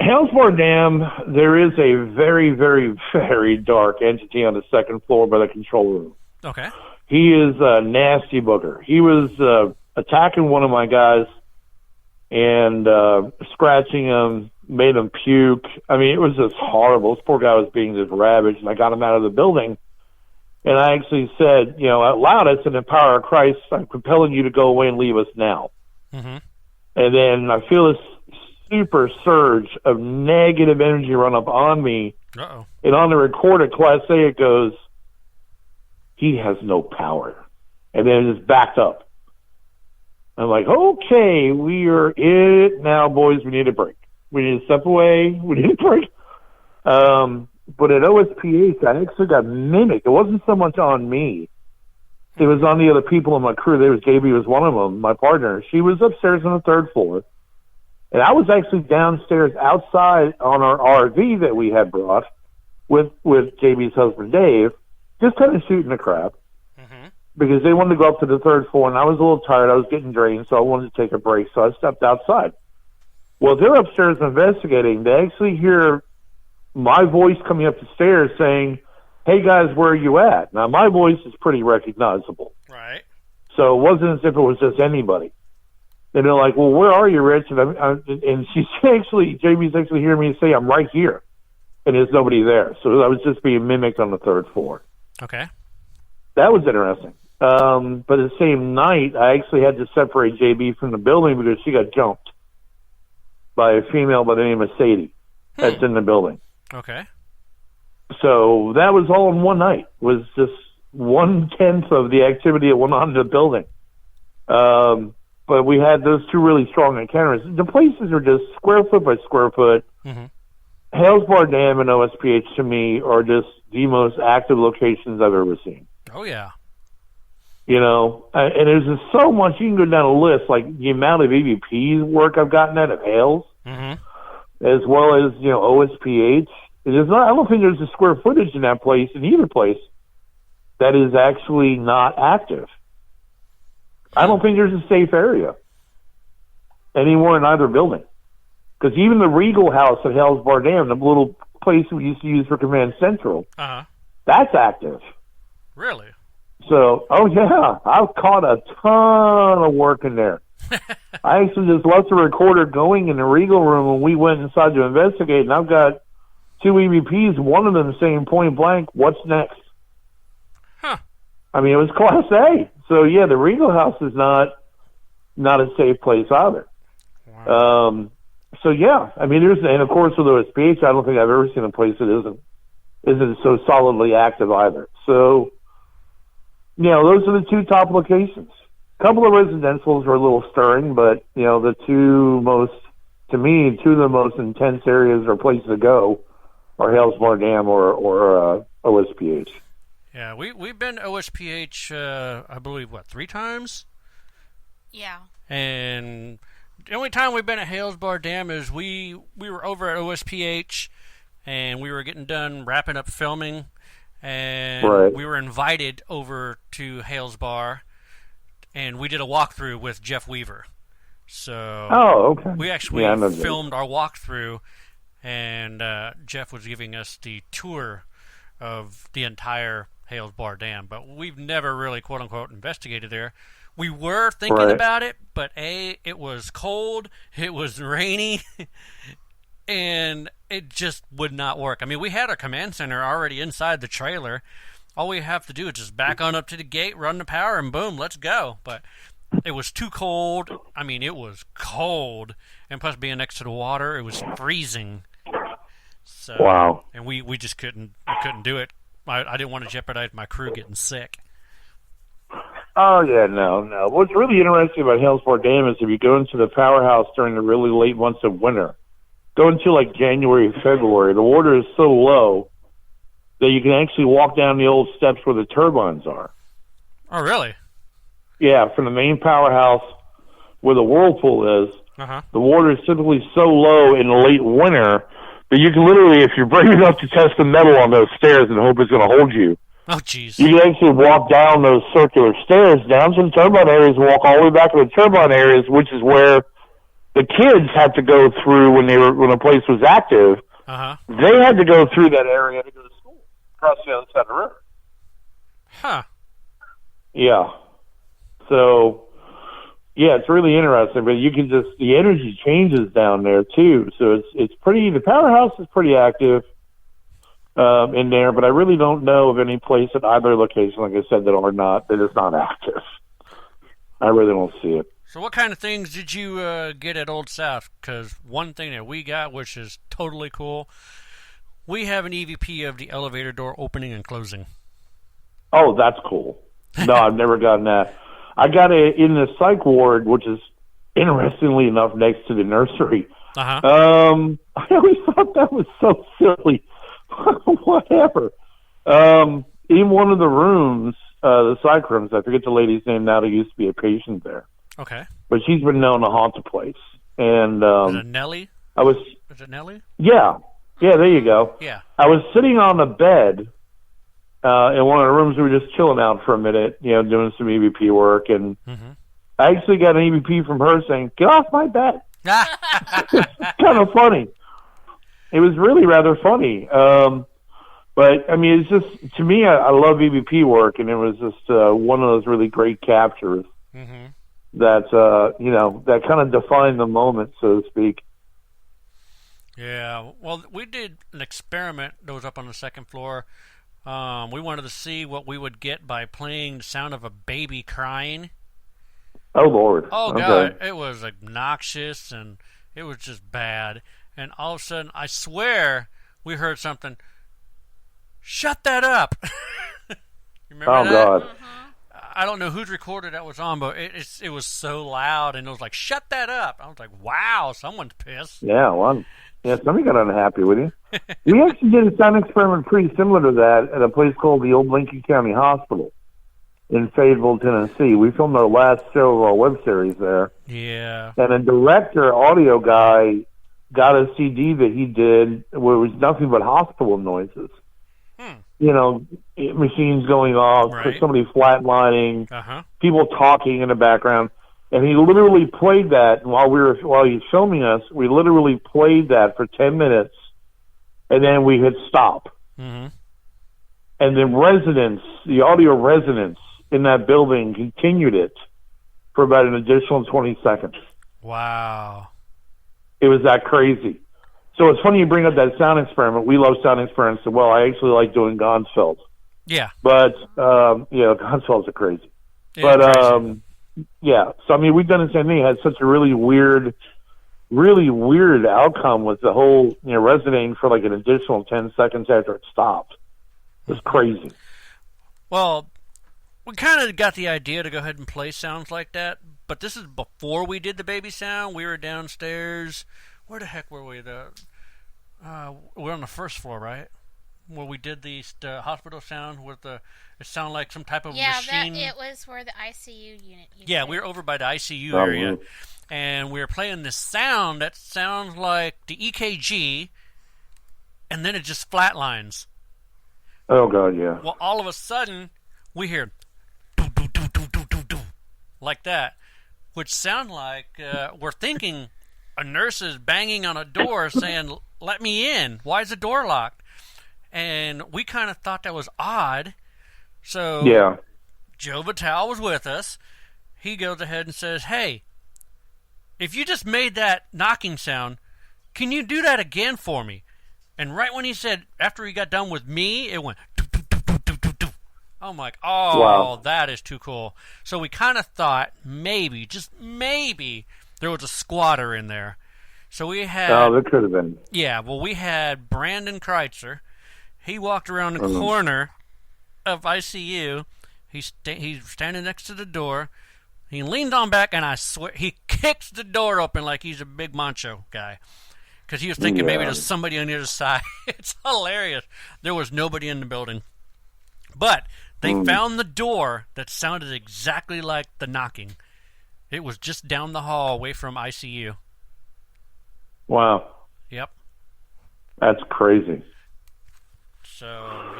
Hales Bar Dam, there is a very, very, very dark entity on the 2nd floor by the control room. Okay. He is a nasty booger. He was attacking one of my guys and scratching him, made him puke. It was just horrible. This poor guy was being just ravaged, and I got him out of the building. And I actually said, out loud, I said, in the power of Christ, I'm compelling you to go away and leave us now. Mm-hmm. And then I feel this super surge of negative energy run up on me. Uh-oh. And on the recorded Class A, it goes, he has no power. And then it just backed up. I'm like, okay, we are in it now, boys. We need a break. We need to step away. We need a break. But at OSPH, I actually got mimicked. It wasn't so much on me. It was on the other people in my crew. There was Gaby was one of them, my partner. She was upstairs on the 3rd floor. And I was actually downstairs outside on our RV that we had brought with Gaby's husband, Dave, just kind of shooting the crap. Because they wanted to go up to the 3rd floor, and I was a little tired. I was getting drained, so I wanted to take a break. So I stepped outside. Well, they're upstairs investigating. They actually hear my voice coming up the stairs saying, hey, guys, where are you at? Now, my voice is pretty recognizable. Right. So it wasn't as if it was just anybody. And they're like, well, where are you, Rich? And she's JB's actually hearing me say, I'm right here. And there's nobody there. So I was just being mimicked on the third floor. Okay. That was interesting. But the same night, I actually had to separate JB from the building because she got jumped by a female by the name of Sadie that's in the building. Okay. So that was all in one night. It was just 1/10 of the activity that went on in the building. But we had those two really strong encounters. The places are just square foot by square foot. Mm-hmm. Hales Bar Dam and OSPH to me are just the most active locations I've ever seen. Oh, yeah. You know, and there's just so much. You can go down a list, like the amount of EVP work I've gotten at Hales, as well as, you know, OSPH. I don't think there's a square footage in that place, in either place, that is actually not active. I don't think there's a safe area anymore in either building. Because even the Regal House at Hales Bar Dam, the little place we used to use for Command Central, that's active. Really? So, oh yeah, I've caught a ton of work in there. I actually just left the recorder going in the Regal room when we went inside to investigate, and I've got 2 EVPs, one of them saying point blank, what's next? Huh. I mean, it was Class A. So, yeah, the Regal House is not a safe place either. Wow. So, yeah, I mean, and of course with OSPH, I don't think I've ever seen a place that isn't so solidly active either. So, you know, those are the 2 top locations. A couple of residentials were a little stirring, but, you know, two of the most intense areas or places to go are Hales Bar Dam or OSPH. Yeah, we've been OSPH, I believe, 3 times? Yeah. And the only time we've been at Hales Bar Dam is we were over at OSPH, and we were getting done wrapping up filming, and we were invited over to Hales Bar, and we did a walkthrough with Jeff Weaver. So we actually filmed our walkthrough, and Jeff was giving us the tour of the entire Hales Bar Dam, but we've never really, quote-unquote, investigated there. We were thinking about it, but it was cold, it was rainy, and it just would not work. I mean, we had our command center already inside the trailer. All we have to do is just back on up to the gate, run the power, and boom, let's go. But it was too cold. I mean, it was cold, and plus being next to the water, it was freezing. So, wow. And we just couldn't do it. I didn't want to jeopardize my crew getting sick. Oh, yeah, no. What's really interesting about Hales Bar Dam is if you go into the powerhouse during the really late months of winter, go into like January, February, the water is so low that you can actually walk down the old steps where the turbines are. Oh, really? Yeah, from the main powerhouse where the whirlpool is, the water is typically so low in the late winter that you can literally, if you're brave enough to test the metal on those stairs and hope it's going to hold you, oh, jeez, you can actually walk down those circular stairs down to the turbine areas and walk all the way back to the turbine areas, which is where the kids had to go through when the place was active. They had to go through that area to go to school across the other side of the river. Huh. Yeah. So, yeah, it's really interesting, but you can the energy changes down there too. So the powerhouse is pretty active in there, but I really don't know of any place at either location, like I said, that is not active. I really don't see it. So what kind of things did you get at Old South? Because one thing that we got, which is totally cool, we have an EVP of the elevator door opening and closing. Oh, that's cool. No, I've never gotten that. I got it in the psych ward, which is, interestingly enough, next to the nursery. I always thought that was so silly. Whatever. In one of the rooms, the psych rooms, I forget the lady's name now, there used to be a patient there. Okay. But she's been known to haunt the place. And is it Nellie? Is it Nellie? Yeah. Yeah, there you go. Yeah. I was sitting on the bed in one of the rooms. We were just chilling out for a minute, doing some EVP work. And I actually got an EVP from her saying, "Get off my bed." It's kind of funny. It was really rather funny. But, I mean, it's just, to me, I love EVP work, and it was just one of those really great captures. that that kind of defined the moment, so to speak. Yeah, well, we did an experiment that was up on the second floor. We wanted to see what we would get by playing the sound of a baby crying. Oh, Lord. Oh, Okay. God, it was obnoxious, and it was just bad. And all of a sudden, I swear, we heard something. Shut that up! You remember that? God. I don't know whose recorder that was on, but it was so loud, and it was like, shut that up! I was like, wow, someone's pissed. Yeah, well, somebody got unhappy with you. We actually did a sound experiment pretty similar to that at a place called the old Lincoln County Hospital in Fayetteville, Tennessee. We filmed our last show of our web series there. Yeah. And a director, audio guy, got a CD that he did where it was nothing but hospital noises. Machines going off, Right. somebody flatlining, Uh-huh. people talking in the background. And he literally played that while he was filming us. We literally played that for 10 minutes, and then we hit stop. Mm-hmm. And then the audio residents in that building continued it for about an additional 20 seconds. Wow. It was that crazy. So it's funny you bring up that sound experiment. We love sound experiments as well. I actually like doing Gonfeld. Yeah. But, Gonfelds are crazy. Yeah, But, crazy. yeah. So, I mean, we've done the same thing. It had such a really weird outcome with the whole, resonating for like an additional 10 seconds after it stopped. It was crazy. Well, we kind of got the idea to go ahead and play sounds like that, but this is before we did the baby sound. We were downstairs. Where the heck were we? We're on the first floor, right? Where we did the hospital sound with it sounded like some type of machine. Yeah, it was where the ICU unit. Yeah, we were over by the ICU Oh, area, wow. and we were playing this sound that sounds like the EKG, and then it just flatlines. Oh, God, yeah. Well, all of a sudden, we hear do do do do do do do like that, which sound like we're thinking a nurse is banging on a door saying, "Let me in. Why is the door locked?" And we kind of thought that was odd. So Yeah. Joe Vitale was with us. He goes ahead and says, "Hey, if you just made that knocking sound, can you do that again for me?" And right when he said, after he got done with me, it went do do do do do do do. I'm like, oh, Wow. that is too cool. So we kind of thought maybe, just maybe, there was a squatter in there. So we had... Oh, there could have been. Yeah, well, we had Brandon Kreitzer. He walked around the corner of ICU. He's standing next to the door. He leaned on back, and I swear, he kicks the door open like he's a big macho guy. Because he was thinking maybe there's somebody on the other side. It's hilarious. There was nobody in the building. But they found the door that sounded exactly like the knocking. It was just down the hall away from ICU. Wow. Yep. That's crazy. So,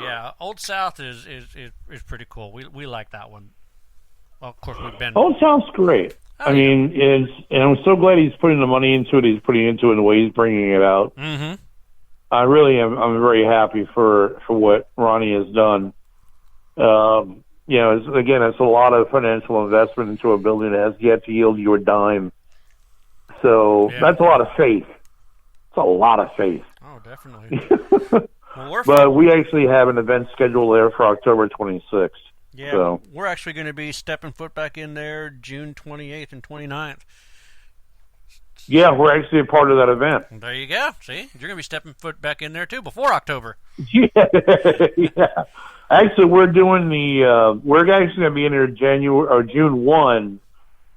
yeah, Old South is pretty cool. We like that one. Well, of course, we've been... Oh, it sounds great. Oh, I mean, and I'm so glad he's putting the money into it. He's putting into it in the way he's bringing it out. Mm-hmm. I really am. I'm very happy for what Ronnie has done. It's a lot of financial investment into a building that has yet to yield you a dime. So that's a lot of faith. It's a lot of faith. Oh, definitely. Well, But we actually have an event scheduled there for October 26th. Yeah, so. We're actually going to be stepping foot back in there June 28th and 29th. Yeah, we're actually a part of that event. There you go. See, you're going to be stepping foot back in there too before October. Yeah. Actually, we're doing we're actually going to be in there June 1.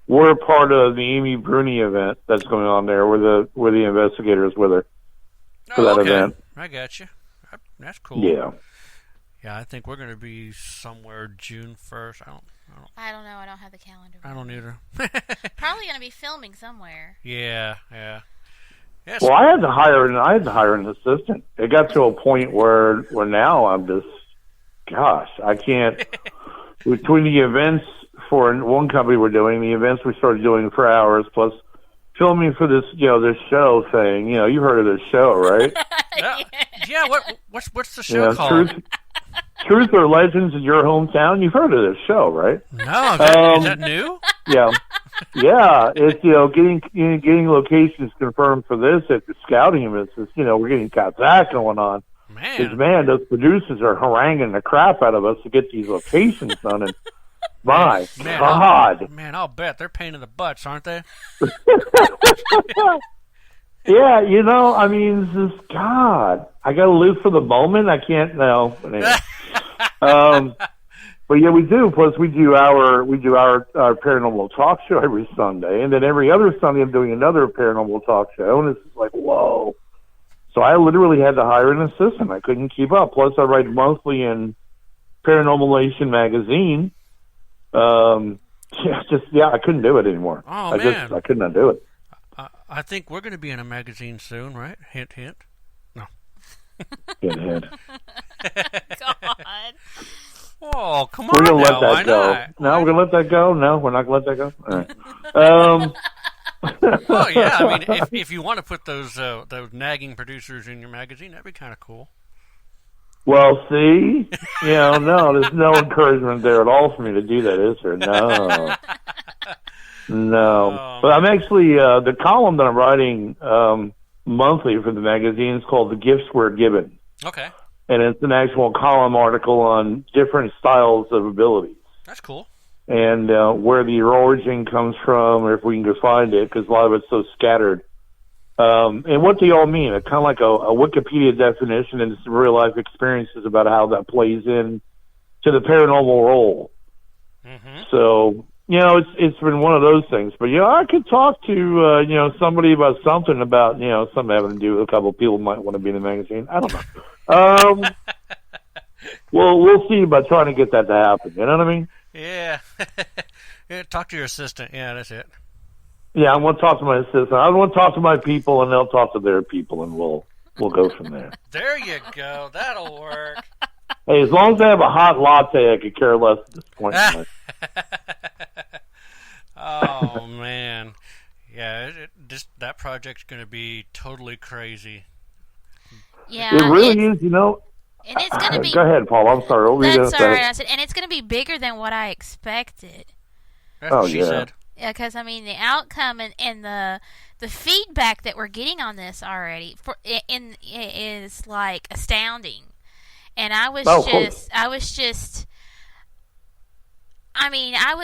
We're part of the Amy Bruni event that's going on there. We're the investigators with her for that event. I got you. That's cool. Yeah. Yeah, I think we're going to be somewhere June 1st. I don't know. I don't have the calendar. I don't either. Probably going to be filming somewhere. Yeah. Yes. Well, I had to hire an assistant. It got to a point where now I'm just, gosh, I can't. Between the events for one company we're doing, the events we started doing for hours, plus filming for this, this show thing. You've heard of this show, right? Yeah. What's the show called? Truth or Legends in Your Hometown? You've heard of this show, right? No, is that new? Yeah. Yeah, it's getting locations confirmed for this after scouting them. It's just, we're getting that going on. Man, Those producers are haranguing the crap out of us to get these locations done. And my God, I'll bet they're pain in the butts, aren't they? Yeah, it's just God. I got to live for the moment. I can't now. Anyway. But yeah, we do. Plus, we do our paranormal talk show every Sunday, and then every other Sunday I'm doing another paranormal talk show, and it's just like, whoa. So I literally had to hire an assistant. I couldn't keep up. Plus, I write monthly in Paranormal Nation magazine. I couldn't do it anymore. Oh, man. I could not do it. I think we're going to be in a magazine soon, right? Hint, hint. No. Hint, hint. God. Oh, come We're on going to now. let Why that go. not? No, we're going to let that go. No, we're not going to let that go. All right. Well, yeah. I mean, if you want to put those nagging producers in your magazine, that'd be kind of cool. Well, see, no, there's no encouragement there at all for me to do that, is there? No. No. But I'm actually, the column that I'm writing monthly for the magazine is called The Gifts We're Given. Okay. And it's an actual column article on different styles of abilities. That's cool. And where the origin comes from, or if we can go find it, because a lot of it's so scattered. And what they all mean. It's kind of like a Wikipedia definition and some real-life experiences about how that plays in to the paranormal role. Mm-hmm. So, it's been one of those things. But, I could talk to, somebody about something about, something having to do with a couple of people who might want to be in the magazine. I don't know. We'll see about trying to get that to happen. You know what I mean? Yeah. Yeah, talk to your assistant. Yeah, that's it. Yeah, I want to talk to my assistant. I want to talk to my people, and they'll talk to their people, and we'll go from there. There you go. That'll work. Hey, as long as I have a hot latte, I could care less at this point in life. Oh, man. Yeah, that project's going to be totally crazy. Yeah, it really is, And it's going to be... Go ahead, Paul. I'm sorry. That's all right. I said, and it's going to be bigger than what I expected. That's what she said. Yeah, because, the outcome and the feedback that we're getting on this already is, like, astounding. And I was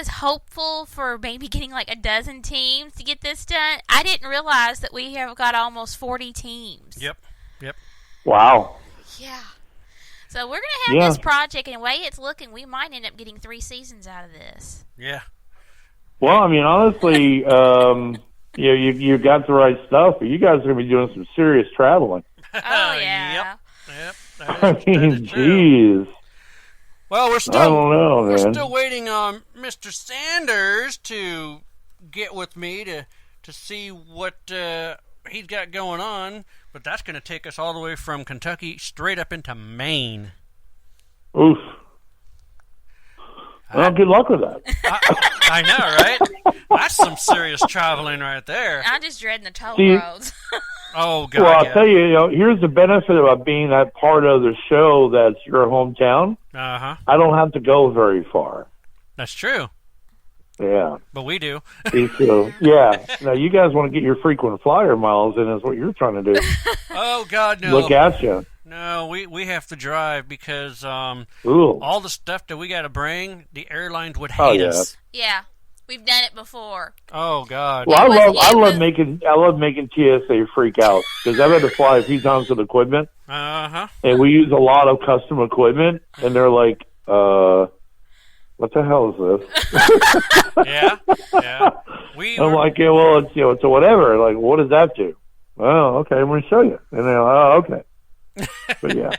hopeful for maybe getting, like, a dozen teams to get this done. I didn't realize that we have got almost 40 teams. Yep. Wow. Yeah. So we're going to have this project, and the way it's looking, we might end up getting 3 seasons out of this. Yeah. Well, honestly, you got the right stuff, but you guys are going to be doing some serious traveling. Oh, yeah. Yep. Jeez. Well, I don't know, man. We're still waiting on Mr. Sanders to get with me to see what he's got going on, but that's going to take us all the way from Kentucky straight up into Maine. Oof. Well, good luck with that. I know, right? That's some serious traveling right there. I'm just dreading the toll roads. Oh, God. Well, I'll tell you, here's the benefit about being that part of the show that's your hometown. Uh-huh. I don't have to go very far. That's true. Yeah. But we do. So, yeah. Now, you guys want to get your frequent flyer miles in is what you're trying to do. Oh, God, no. Look at you. No, we have to drive because Ooh. all the stuff that we got to bring, the airlines would hate us. Yeah. We've done it before. Oh, God. Well, I love making TSA freak out because I've had to fly a few times with equipment. Uh-huh. And we use a lot of custom equipment, and they're like, what the hell is this? Yeah. I'm like, yeah, well, it's a whatever. Like, what does that do? Oh, okay, I'm going to show you. And they're like, oh, okay. But yeah,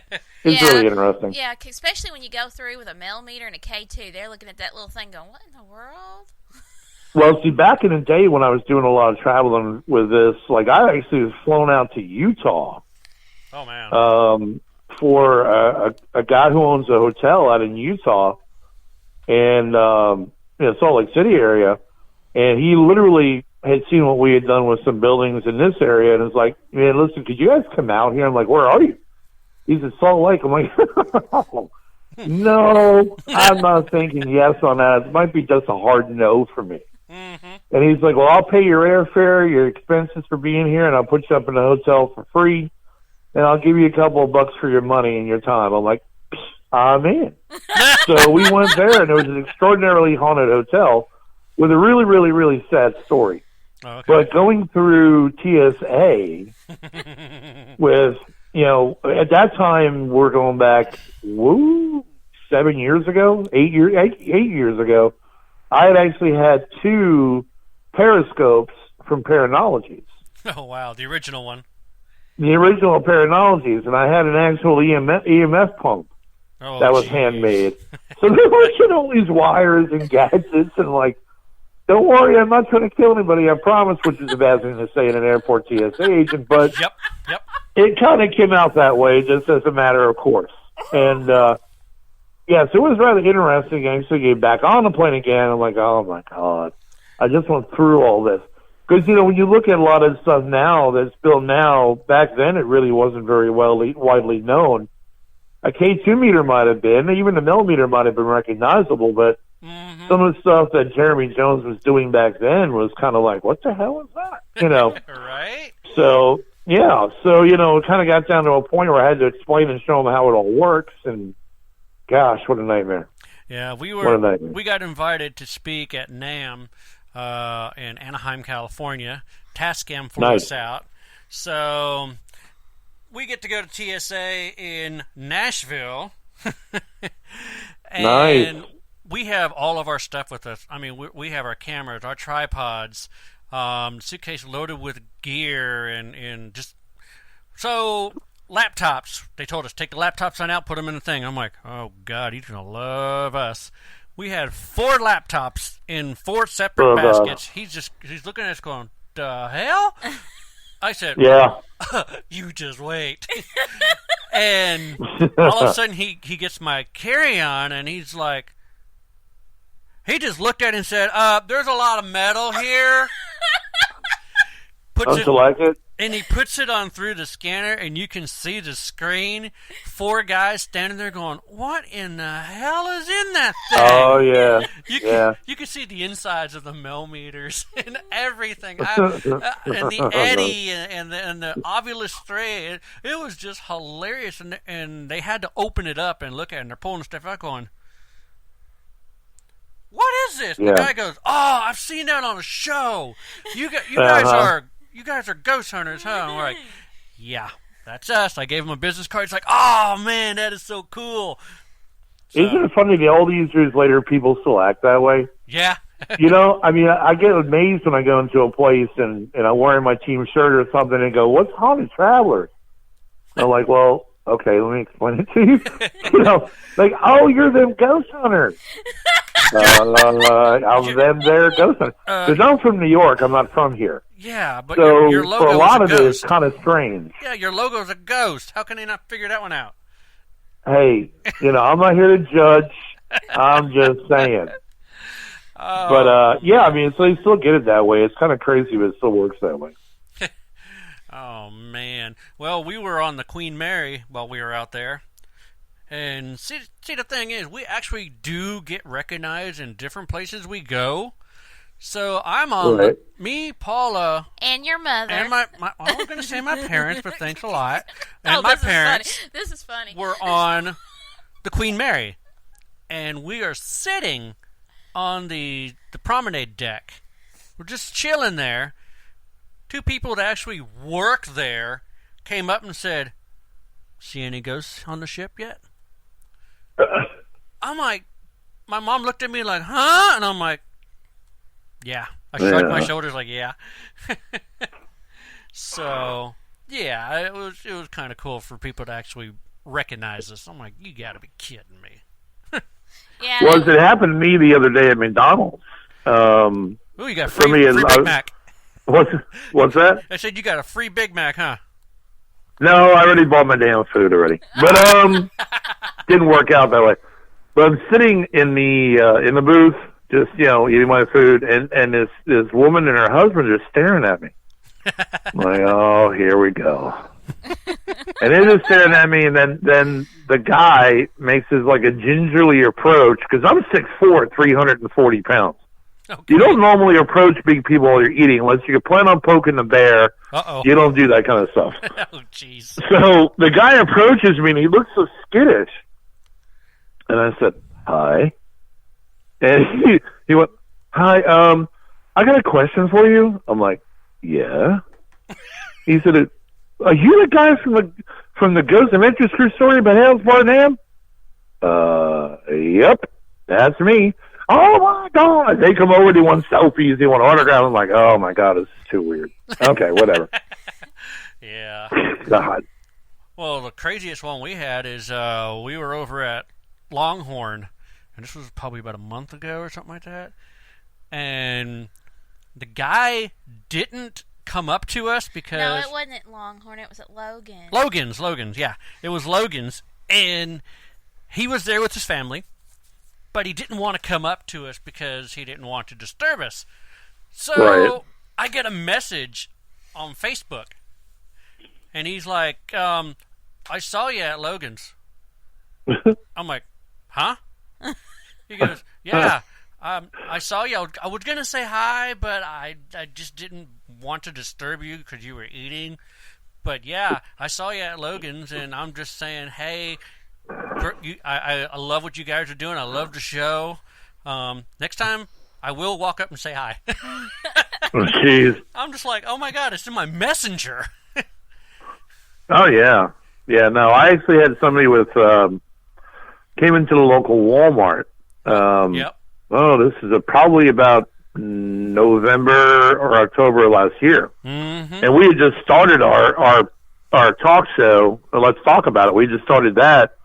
it's really interesting. Yeah, especially when you go through with a millimeter and a K2, they're looking at that little thing going, what in the world? Well, see, back in the day when I was doing a lot of traveling with this, like I actually was flown out to Utah. Oh, man. For a guy who owns a hotel out in Utah, and Salt Lake City area, and he literally had seen what we had done with some buildings in this area, and was like, man, listen, could you guys come out here? I'm like, where are you? He's in Salt Lake. I'm like, no, I'm not thinking yes on that. It might be just a hard no for me. Mm-hmm. And he's like, well, I'll pay your airfare, your expenses for being here, and I'll put you up in a hotel for free, and I'll give you a couple of bucks for your money and your time. I'm like, I'm in. So we went there, and it was an extraordinarily haunted hotel with a really, really, really sad story. Okay. But going through TSA with, at that time, we're going back, 7 years ago, 8 years ago, I had actually had 2 periscopes from Paranologies. Oh, wow. The original one. The original Paranologies, and I had an actual EMF pump that was handmade. So there were all these wires and gadgets and like, don't worry, I'm not trying to kill anybody, I promise, which is a bad thing to say in an airport TSA agent, but Yep. it kind of came out that way just as a matter of course. And, so it was rather interesting. I actually get back on the plane again. I'm like, oh, my God. I just went through all this. Because, when you look at a lot of stuff now that's built now, back then it really wasn't very widely known. A K2 meter might have been, even a millimeter might have been recognizable, but some of the stuff that Jeremy Jones was doing back then was kind of like, what the hell is that? Right? So, yeah. So, it kind of got down to a point where I had to explain and show them how it all works, and gosh, what a nightmare. Yeah, we got invited to speak at NAMM in Anaheim, California. Tascam flew us out. So we get to go to TSA in Nashville. And we have all of our stuff with us. I mean, we have our cameras, our tripods, suitcase loaded with gear, and just... So... Laptops. They told us, take the laptops on out, put them in the thing. I'm like, oh, God, he's going to love us. We had 4 laptops in 4 separate baskets. He's looking at us going, the hell? I said, yeah. You just wait. And all of a sudden, he gets my carry-on, and he's like, he just looked at it and said, there's a lot of metal here. Don't you like it? And he puts it on through the scanner, and you can see the screen. 4 guys standing there going, what in the hell is in that thing? Oh, yeah. You can see the insides of the millimeters and everything. And the eddy and the ovulus thread. It was just hilarious. And they had to open it up and look at it, and they're pulling stuff out going, what is this? And the guy goes, oh, I've seen that on a show. You guys are ghost hunters, huh? And we're like, yeah, that's us. I gave him a business card. It's like, oh, man, that is so cool. So, isn't it funny that all these years later people still act that way? Yeah. I mean, I get amazed when I go into a place and I'm wearing my team shirt or something and go, what's Haunted Travelers? I'm like, well, okay, let me explain it to you. Like, oh, you're them ghost hunters. I'm them there ghost hunters. Because I'm from New York. I'm not from here. Yeah, but so your logo for a lot of it is kind of strange. Yeah, your logo's a ghost. How can they not figure that one out? Hey, I'm not here to judge. I'm just saying. But, I mean, so they still get it that way. It's kind of crazy, but it still works that way. Oh, man. Well, we were on the Queen Mary while we were out there. And see, the thing is, we actually do get recognized in different places we go. So I'm on me, Paula, and your mother, and my I'm going to say my parents, but thanks a lot. And my parents. This is funny. We're on the Queen Mary, and we are sitting on the promenade deck. We're just chilling there. 2 people that actually work there came up and said, "See any ghosts on the ship yet?" I'm like, my mom looked at me like, "Huh?" And I'm like, yeah. I shrugged my shoulders like, yeah. So, yeah, it was kind of cool for people to actually recognize us. I'm like, you got to be kidding me. Yeah. Well, it happened to me the other day at McDonald's. Oh, you got free Big Mac. What's that? I said you got a free Big Mac, huh? No, I already bought my damn food already. But didn't work out that way. But I'm sitting in the booth, just eating my food, and this woman and her husband are just staring at me. I'm like, oh, here we go. And they're just staring at me, and then the guy makes his like a gingerly approach because I'm 6'4", 340 pounds. Okay. You don't normally approach big people while you're eating unless you plan on poking the bear. Uh-oh. You don't do that kind of stuff. Oh, jeez. So the guy approaches me, and he looks so skittish. And I said, hi. And he went, hi, I got a question for you. I'm like, yeah. He said, are you the guy from the Ghost Adventures True Story about Hales Barnham? Yep, that's me. Oh my God! They come over, they want selfies, they want autographs. I'm like, oh my God, this is too weird. Okay, whatever. Yeah. God. Well, the craziest one we had is we were over at Longhorn, and this was probably about a month ago or something like that. And the guy didn't come up to us because... No, it wasn't at Longhorn. It was at Logan. Logan's, yeah. It was Logan's, and he was there with his family, but he didn't want to come up to us because he didn't want to disturb us. So right. I get a message on Facebook, and he's like, I saw you at Logan's. I'm like, huh? He goes, yeah, I saw you. I was going to say hi, but I just didn't want to disturb you because you were eating. But yeah, I saw you at Logan's, and I'm just saying, hey, I love what you guys are doing. I love the show. Next time, I will walk up and say hi. Oh, jeez. I'm just like, oh my God, it's in my messenger. Oh, yeah. Yeah, no, I actually had somebody came into the local Walmart. Yep. Oh, this is probably about November or October of last year. Mm-hmm. And we had just started our talk show, Let's Talk About It. We just started that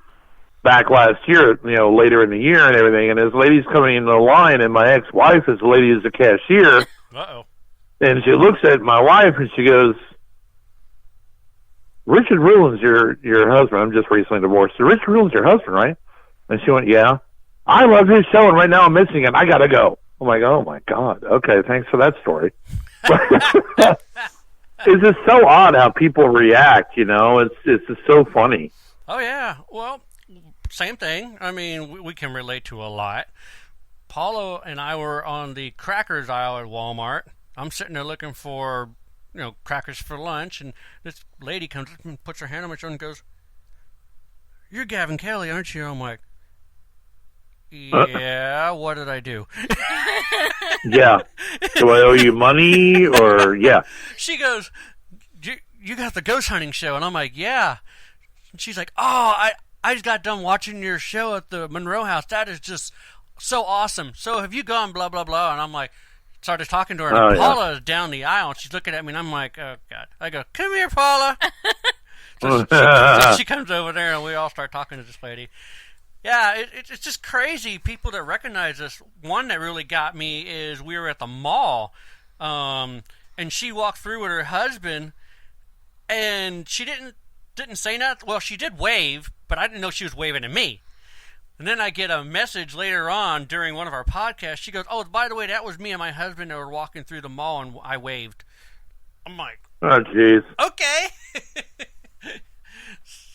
back last year, later in the year and everything. And this lady's coming into the line, and my ex-wife is the lady who's the cashier. Uh-oh. And she looks at my wife, and she goes, Richard Ruland's your husband. I'm just recently divorced. So Richard Ruland's your husband, right? And she went, yeah. I love his show, and right now I'm missing him. I got to go. I'm like, oh, my God. Okay, thanks for that story. It's just so odd how people react, It's just so funny. Oh, yeah. Well, same thing. I mean, we can relate to a lot. Paulo and I were on the crackers aisle at Walmart. I'm sitting there looking for, crackers for lunch, and this lady comes up and puts her hand on my shoulder and goes, "You're Gavin Kelly, aren't you?" I'm like, yeah, what did I do? Yeah. Do I owe you money or, yeah? She goes, you got the ghost hunting show. And I'm like, yeah. And she's like, oh, I just got done watching your show at the Monroe House. That is just so awesome. So have you gone blah, blah, blah? And I'm like, started talking to her. And Paula is down the aisle, and she's looking at me, and I'm like, oh, God. I go, come here, Paula. So she comes over there, and we all start talking to this lady. Yeah, it's just crazy. People that recognize us. One that really got me is we were at the mall, and she walked through with her husband, and she didn't say nothing. Well, she did wave, but I didn't know she was waving at me. And then I get a message later on during one of our podcasts. She goes, oh, by the way, that was me and my husband that were walking through the mall, and I waved. I'm like, oh, jeez. Okay.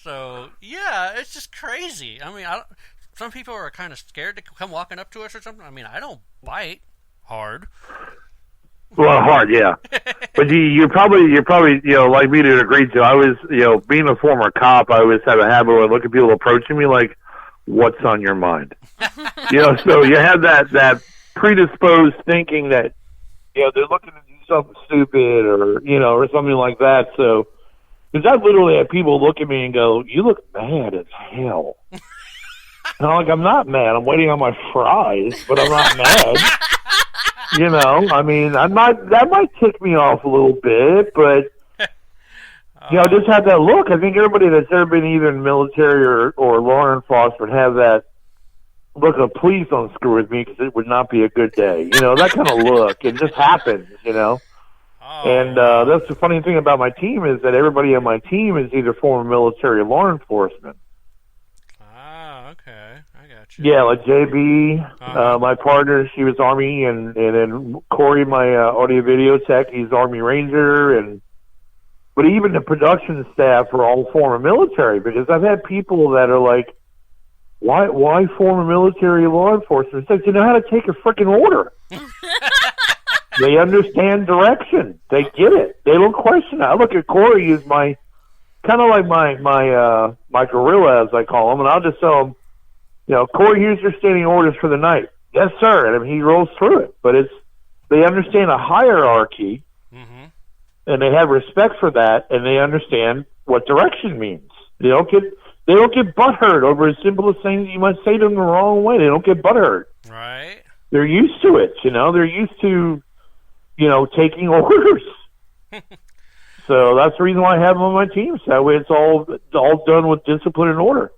So, yeah, it's just crazy. I mean, some people are kind of scared to come walking up to us or something. I mean, I don't bite hard. Well, hard, yeah. But you're probably, like me to agree to. I was, being a former cop, I always have a habit of looking at people approaching me like, what's on your mind? So you have that predisposed thinking that, they're looking to do something stupid or something like that. So, because I literally have people look at me and go, you look mad as hell. And I'm like, I'm not mad. I'm waiting on my fries, but I'm not mad. I mean, that might tick me off a little bit, but, I just have that look. I think everybody that's ever been either in the military or law enforcement have that look of, please don't screw with me because it would not be a good day. That kind of look. It just happens, And that's the funny thing about my team is that everybody on my team is either former military or law enforcement. Ah, okay. I got you. Yeah, like JB, my partner, she was Army, and then Corey, my audio-video tech, he's Army Ranger, but even the production staff are all former military, because I've had people that are like, why form a military law enforcement? It's like, you know how to take a freaking order. They understand direction. They get it. They don't question it. I look at Corey as my kind of like my gorilla, as I call him, and I'll just tell him, you know, Corey, here's your standing orders for the night. Yes, sir. And I mean, he rolls through it. But they understand a hierarchy, and they have respect for that, and they understand what direction means. They don't get butthurt over as simple as things you might say to them the wrong way. They don't get butthurt. Right. They're used to it, you know. They're used to, you know, taking orders. So that's the reason why I have them on my team. So that way it's all done with discipline and order.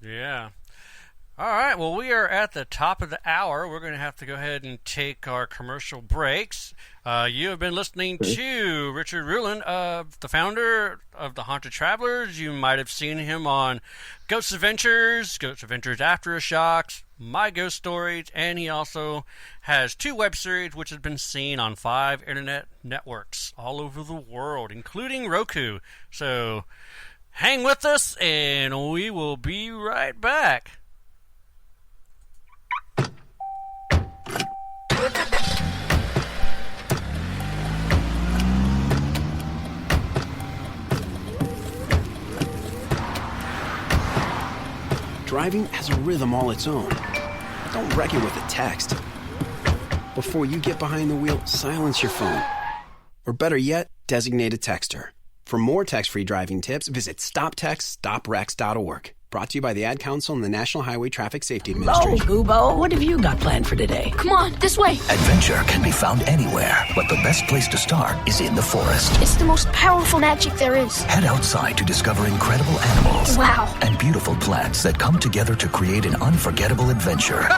Yeah. All right, well, we are at the top of the hour. We're going to have to go ahead and take our commercial breaks. You have been listening to Richard Ruland, the founder of the Haunted Travelers. You might have seen him on Ghost Adventures, Ghost Adventures Aftershocks, My Ghost Stories, and he also has 2 web series which have been seen on 5 internet networks all over the world, including Roku. So hang with us, and we will be right back. Driving has a rhythm all its own. Don't wreck it with a text. Before you get behind the wheel, silence your phone. Or better yet, designate a texter. For more text-free driving tips, visit stoptextstoprex.org. Brought to you by the Ad Council and the National Highway Traffic Safety Administration. Oh, Kubo, what have you got planned for today? Come on, this way. Adventure can be found anywhere, but the best place to start is in the forest. It's the most powerful magic there is. Head outside to discover incredible animals. Wow. And beautiful plants that come together to create an unforgettable adventure.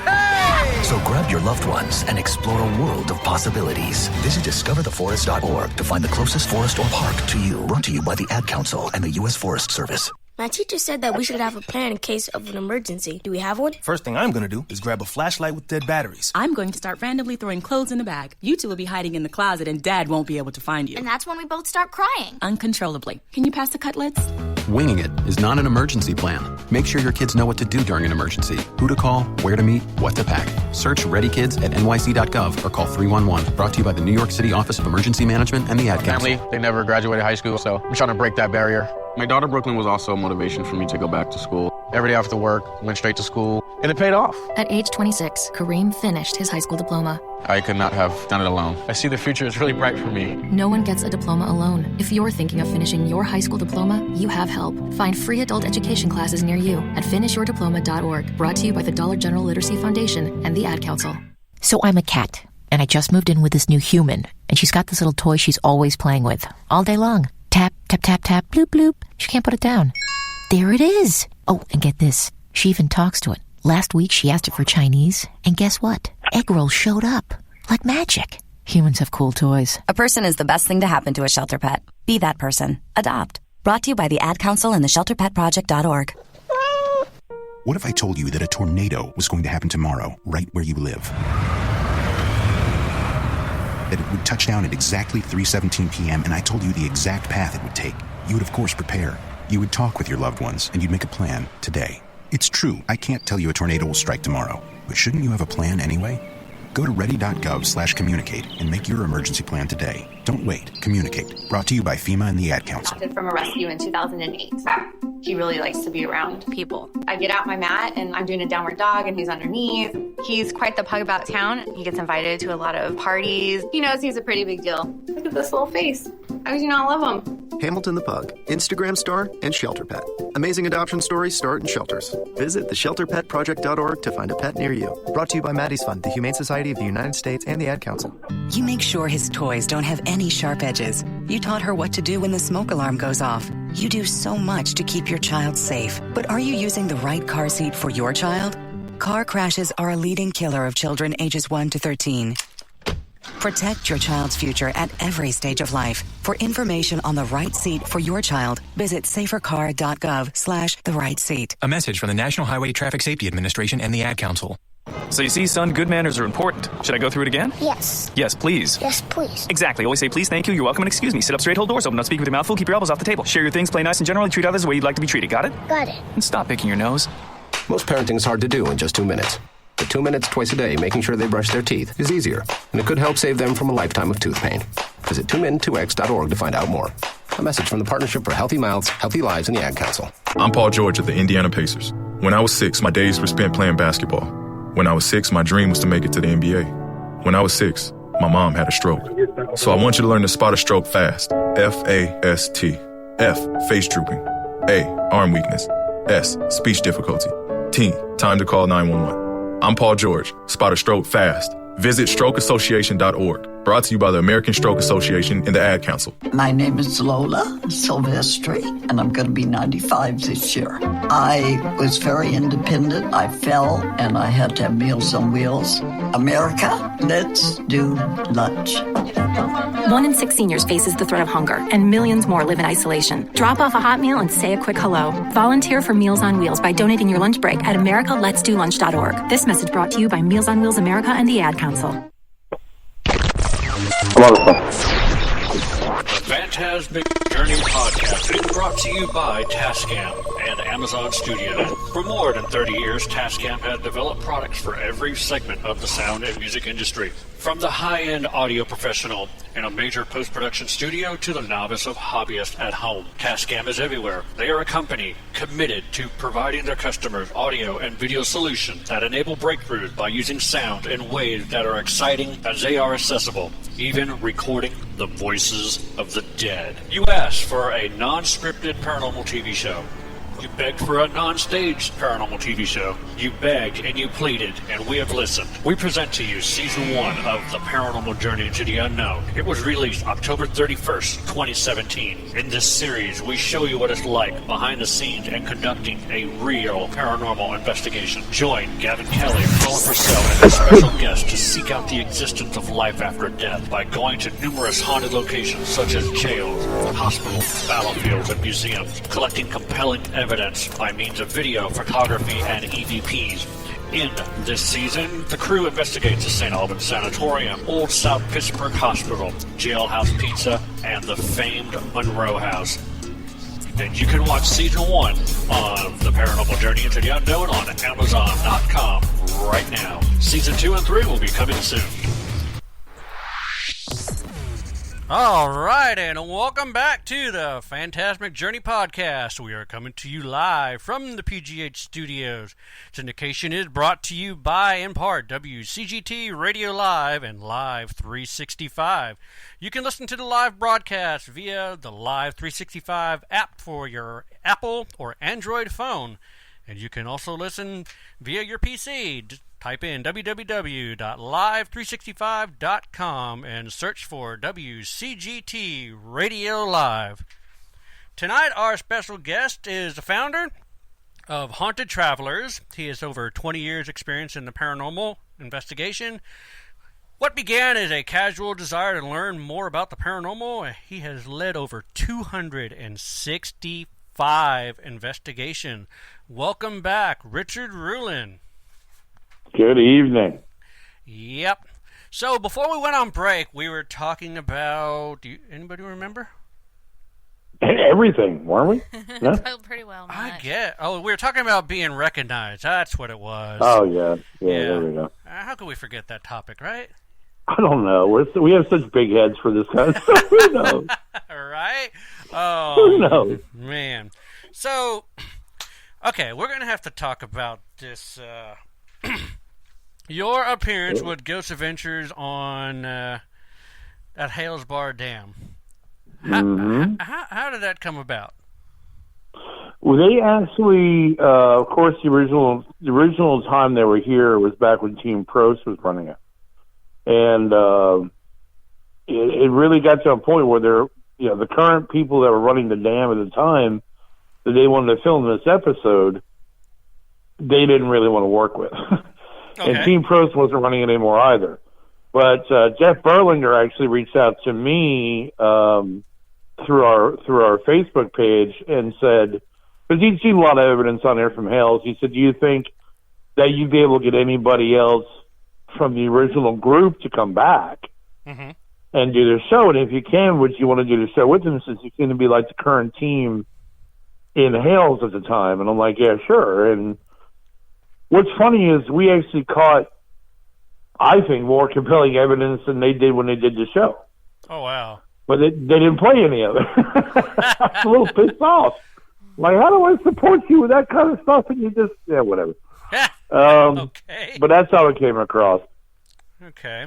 So grab your loved ones and explore a world of possibilities. Visit discovertheforest.org to find the closest forest or park to you. Brought to you by the Ad Council and the U.S. Forest Service. My teacher said that we should have a plan in case of an emergency. Do we have one? First thing I'm going to do is grab a flashlight with dead batteries. I'm going to start randomly throwing clothes in a bag. You two will be hiding in the closet and Dad won't be able to find you. And that's when we both start crying. Uncontrollably. Can you pass the cutlets? Winging it is not an emergency plan. Make sure your kids know what to do during an emergency. Who to call, where to meet, what to pack. Search Ready Kids at nyc.gov or call 311. Brought to you by the New York City Office of Emergency Management and the Ad Council. Family, they never graduated high school, so I'm trying to break that barrier. My daughter Brooklyn was also a motivation for me to go back to school. Every day after work, went straight to school, and it paid off. At age 26, Kareem finished his high school diploma. I could not have done it alone. I see the future is really bright for me. No one gets a diploma alone. If you're thinking of finishing your high school diploma, you have help. Find free adult education classes near you at finishyourdiploma.org. Brought to you by the Dollar General Literacy Foundation and the Ad Council. So I'm a cat, and I just moved in with this new human, and she's got this little toy she's always playing with, all day long. Tap, tap, tap, tap, bloop, bloop. She can't put it down. There it is. Oh, and get this. She even talks to it. Last week, she asked it for Chinese, and guess what? Egg rolls showed up. Like magic. Humans have cool toys. A person is the best thing to happen to a shelter pet. Be that person. Adopt. Brought to you by the Ad Council and the ShelterPetProject.org. What if I told you that a tornado was going to happen tomorrow, right where you live? That it would touch down at exactly 3:17 p.m., and I told you the exact path it would take. You would, of course, prepare. You would talk with your loved ones, and you'd make a plan today. It's true, I can't tell you a tornado will strike tomorrow, but shouldn't you have a plan anyway? Go to ready.gov/communicate and make your emergency plan today. Don't wait. Communicate. Brought to you by FEMA and the Ad Council. Adopted from a rescue in 2008. He really likes to be around people. I get out my mat and I'm doing a downward dog and he's underneath. He's quite the pug about town. He gets invited to a lot of parties. He knows he's a pretty big deal. Look at this little face. How could you not love him? Hamilton the Pug, Instagram star and shelter pet. Amazing adoption stories start in shelters. Visit theshelterpetproject.org to find a pet near you. Brought to you by Maddie's Fund, the Humane Society of the United States, and the Ad Council. You make sure his toys don't have any sharp edges. You taught her what to do when the smoke alarm goes off. You do so much to keep your child safe. But are you using the right car seat for your child? Car crashes are a leading killer of children ages 1 to 13. Protect your child's future at every stage of life. For information on the right seat for your child, visit safercar.gov/the-right-seat. A message from the National Highway Traffic Safety Administration and the Ad Council. So you see, son, good manners are important. Should I go through it again? Yes. Yes, please. Yes, please. Exactly. Always say please, thank you, you're welcome, and excuse me. Sit up straight, hold doors open, don't speak with your mouth full, keep your elbows off the table. Share your things, play nice, and generally treat others the way you'd like to be treated. Got it? Got it. And stop picking your nose. Most parenting is hard to do in just 2 minutes. But 2 minutes twice a day making sure they brush their teeth is easier, and it could help save them from a lifetime of tooth pain. Visit 2min2x.org to find out more. A message from the Partnership for Healthy Mouths, Healthy Lives, and the Ad Council. I'm Paul George of the Indiana Pacers. When I was 6, my days were spent playing basketball. When I was 6, my dream was to make it to the NBA. When I was 6, my mom had a stroke. So I want you to learn to spot a stroke fast. F-A-S-T. F, face drooping. A, arm weakness. S, speech difficulty. T, time to call 911. I'm Paul George. Spot a stroke fast. Visit strokeassociation.org. Brought to you by the American Stroke Association and the Ad Council. My name is Lola Silvestri, and I'm going to be 95 this year. I was very independent. I fell, and I had to have Meals on Wheels. America, let's do lunch. 1 in 6 seniors faces the threat of hunger, and millions more live in isolation. Drop off a hot meal and say a quick hello. Volunteer for Meals on Wheels by donating your lunch break at americaletsdolunch.org. This message brought to you by Meals on Wheels America and the Ad Council. The Phantasmic Journey Podcast is brought to you by Tascam and Amazon Studios. For more than 30 years, Tascam has developed products for every segment of the sound and music industry. From the high-end audio professional in a major post-production studio to the novice of hobbyist at home, Tascam is everywhere. They are a company committed to providing their customers audio and video solutions that enable breakthroughs by using sound in ways that are exciting as they are accessible, even recording the voices of the dead. You asked for a non-scripted paranormal TV show. You begged for a non-staged paranormal TV show. You begged and you pleaded, and we have listened. We present to you Season 1 of The Paranormal Journey into the Unknown. It was released October 31st, 2017. In this series, we show you what it's like behind the scenes and conducting a real paranormal investigation. Join Gavin Kelly, Paula Purcell, and a special guest to seek out the existence of life after death by going to numerous haunted locations such as jails, hospitals, battlefields, and museums, collecting compelling evidence by means of video, photography, and EVPs. In this season, the crew investigates the St. Albans Sanatorium, Old South Pittsburgh Hospital, Jailhouse Pizza, and the famed Monroe House. And you can watch Season 1 of The Paranormal Journey into the Unknown on Amazon.com right now. Season 2 and 3 will be coming soon. All right, and welcome back to the Phantasmic Journey Podcast. We are coming to you live from the PGH Studios. Syndication is brought to you by, in part, WCGT Radio Live and Live 365. You can listen to the live broadcast via the Live 365 app for your Apple or Android phone. And you can also listen via your PC. Just type in www.live365.com and search for WCGT Radio Live. Tonight, our special guest is the founder of Haunted Travelers. He has over 20 years' experience in the paranormal investigation. What began as a casual desire to learn more about the paranormal, he has led over 265 investigations. Welcome back, Richard Ruland. Good evening. Yep. So before we went on break, we were talking about... anybody remember? Everything, weren't we? Yeah? Pretty well. I get. Oh, we were talking about being recognized. That's what it was. Oh, yeah. There we go. How could we forget that topic, right? I don't know. We have such big heads for this kind of stuff. Who knows? Right? Oh, who knows? Man. So, okay, we're going to have to talk about this... your appearance with Ghost Adventures on at Hales Bar Dam. How did that come about? Well, they actually, of course, the original time they were here was back when Team Prost was running it, and it really got to a point where the current people that were running the dam at the time that they wanted to film this episode, they didn't really want to work with. Okay. And Team Prost wasn't running it anymore either. But Jeff Berlinger actually reached out to me through our Facebook page and said, because he'd seen a lot of evidence on there from Hales, he said, do you think that you'd be able to get anybody else from the original group to come back and do their show? And if you can, would you want to do the show with them, since you seem to be like the current team in Hales at the time? And I'm like, yeah, sure. And What's funny is we actually caught, I think, more compelling evidence than they did when they did the show. Oh, wow. But they didn't play any of it. I was a little pissed off. Like, how do I support you with that kind of stuff? And you just, whatever. Okay. But that's how it came across. Okay.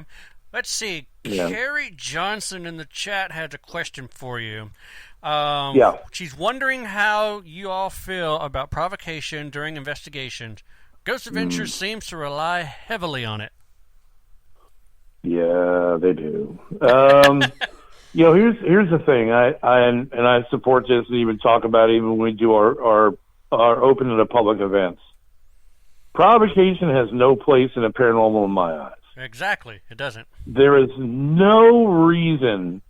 Let's see. Yeah. Carrie Johnson in the chat has a question for you. She's wondering how you all feel about provocation during investigations. Ghost Adventures seems to rely heavily on it. Yeah, they do. Here's the thing. I support this and even talk about it even when we do our open to the public events. Provocation has no place in the paranormal in my eyes. Exactly. It doesn't. There is no reason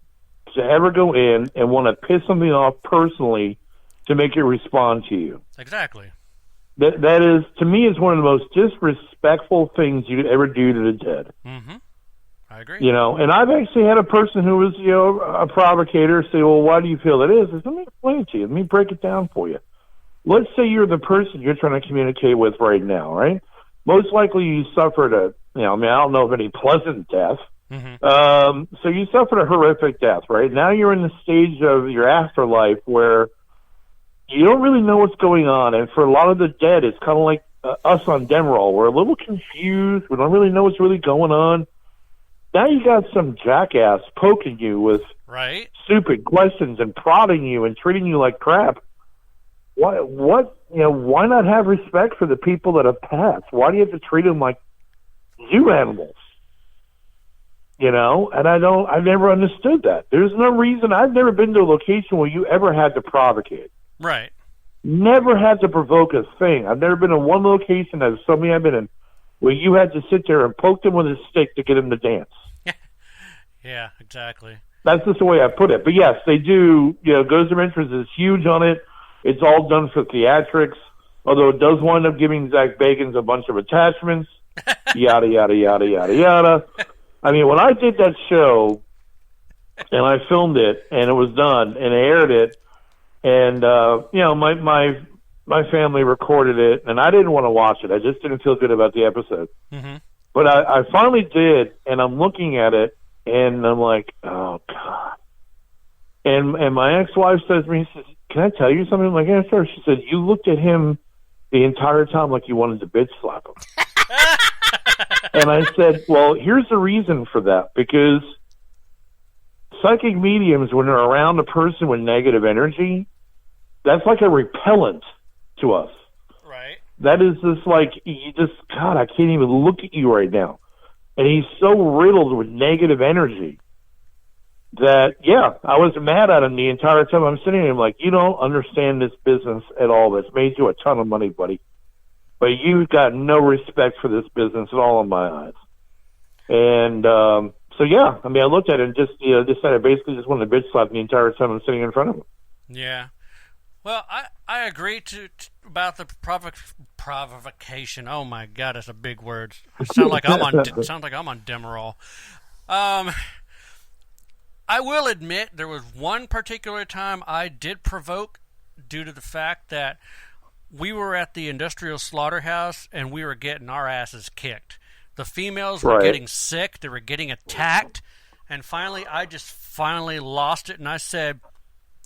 to ever go in and want to piss something off personally to make it respond to you. Exactly. That is, to me, is one of the most disrespectful things you could ever do to the dead. Mm-hmm. I agree. And I've actually had a person who was, a provocator say, well, why do you feel it is? I said, let me explain it to you. Let me break it down for you. Let's say you're the person you're trying to communicate with right now, right? Most likely you suffered I don't know of any pleasant death. Mm-hmm. So you suffered a horrific death, right? Now you're in the stage of your afterlife where you don't really know what's going on. And for a lot of the dead, it's kind of like us on Demerol. We're a little confused. We don't really know what's really going on. Now you got some jackass poking you with stupid questions and prodding you and treating you like crap. Why not have respect for the people that have passed? Why do you have to treat them like zoo animals? And I never understood that. There's no reason. I've never been to a location where you ever had to provocate. Right. Never had to provoke a thing. I've never been in one location that somebody I've been in where you had to sit there and poke them with a stick to get them to dance. Yeah, exactly. That's just the way I put it. But yes, they do. Ghost Adventures is huge on it. It's all done for theatrics, although it does wind up giving Zach Bagans a bunch of attachments, yada, yada, yada, yada, yada. I mean, when I did that show, and I filmed it, and it was done, and I aired it, and, my family recorded it, and I didn't want to watch it. I just didn't feel good about the episode. Mm-hmm. But I finally did, and I'm looking at it, and I'm like, oh, God. And my ex-wife says to me, she says, can I tell you something? I'm like, yeah, sure. She said, you looked at him the entire time like you wanted to bitch slap him. And I said, well, here's the reason for that. Because psychic mediums, when they're around a person with negative energy, that's like a repellent to us. Right. That is just like, God, I can't even look at you right now. And he's so riddled with negative energy that, I was mad at him the entire time. I'm sitting there, I'm like, you don't understand this business at all. That's made you a ton of money, buddy. But you've got no respect for this business at all in my eyes. And I looked at it and decided I basically just wanted to bitch slap the entire time I'm sitting in front of him. Yeah. Well, I agree about the provocation. Oh my God, that's a big word. It sounds like I'm on Demerol. I will admit there was one particular time I did provoke due to the fact that we were at the industrial slaughterhouse and we were getting our asses kicked. The females were getting sick. They were getting attacked. And finally, I just lost it. And I said,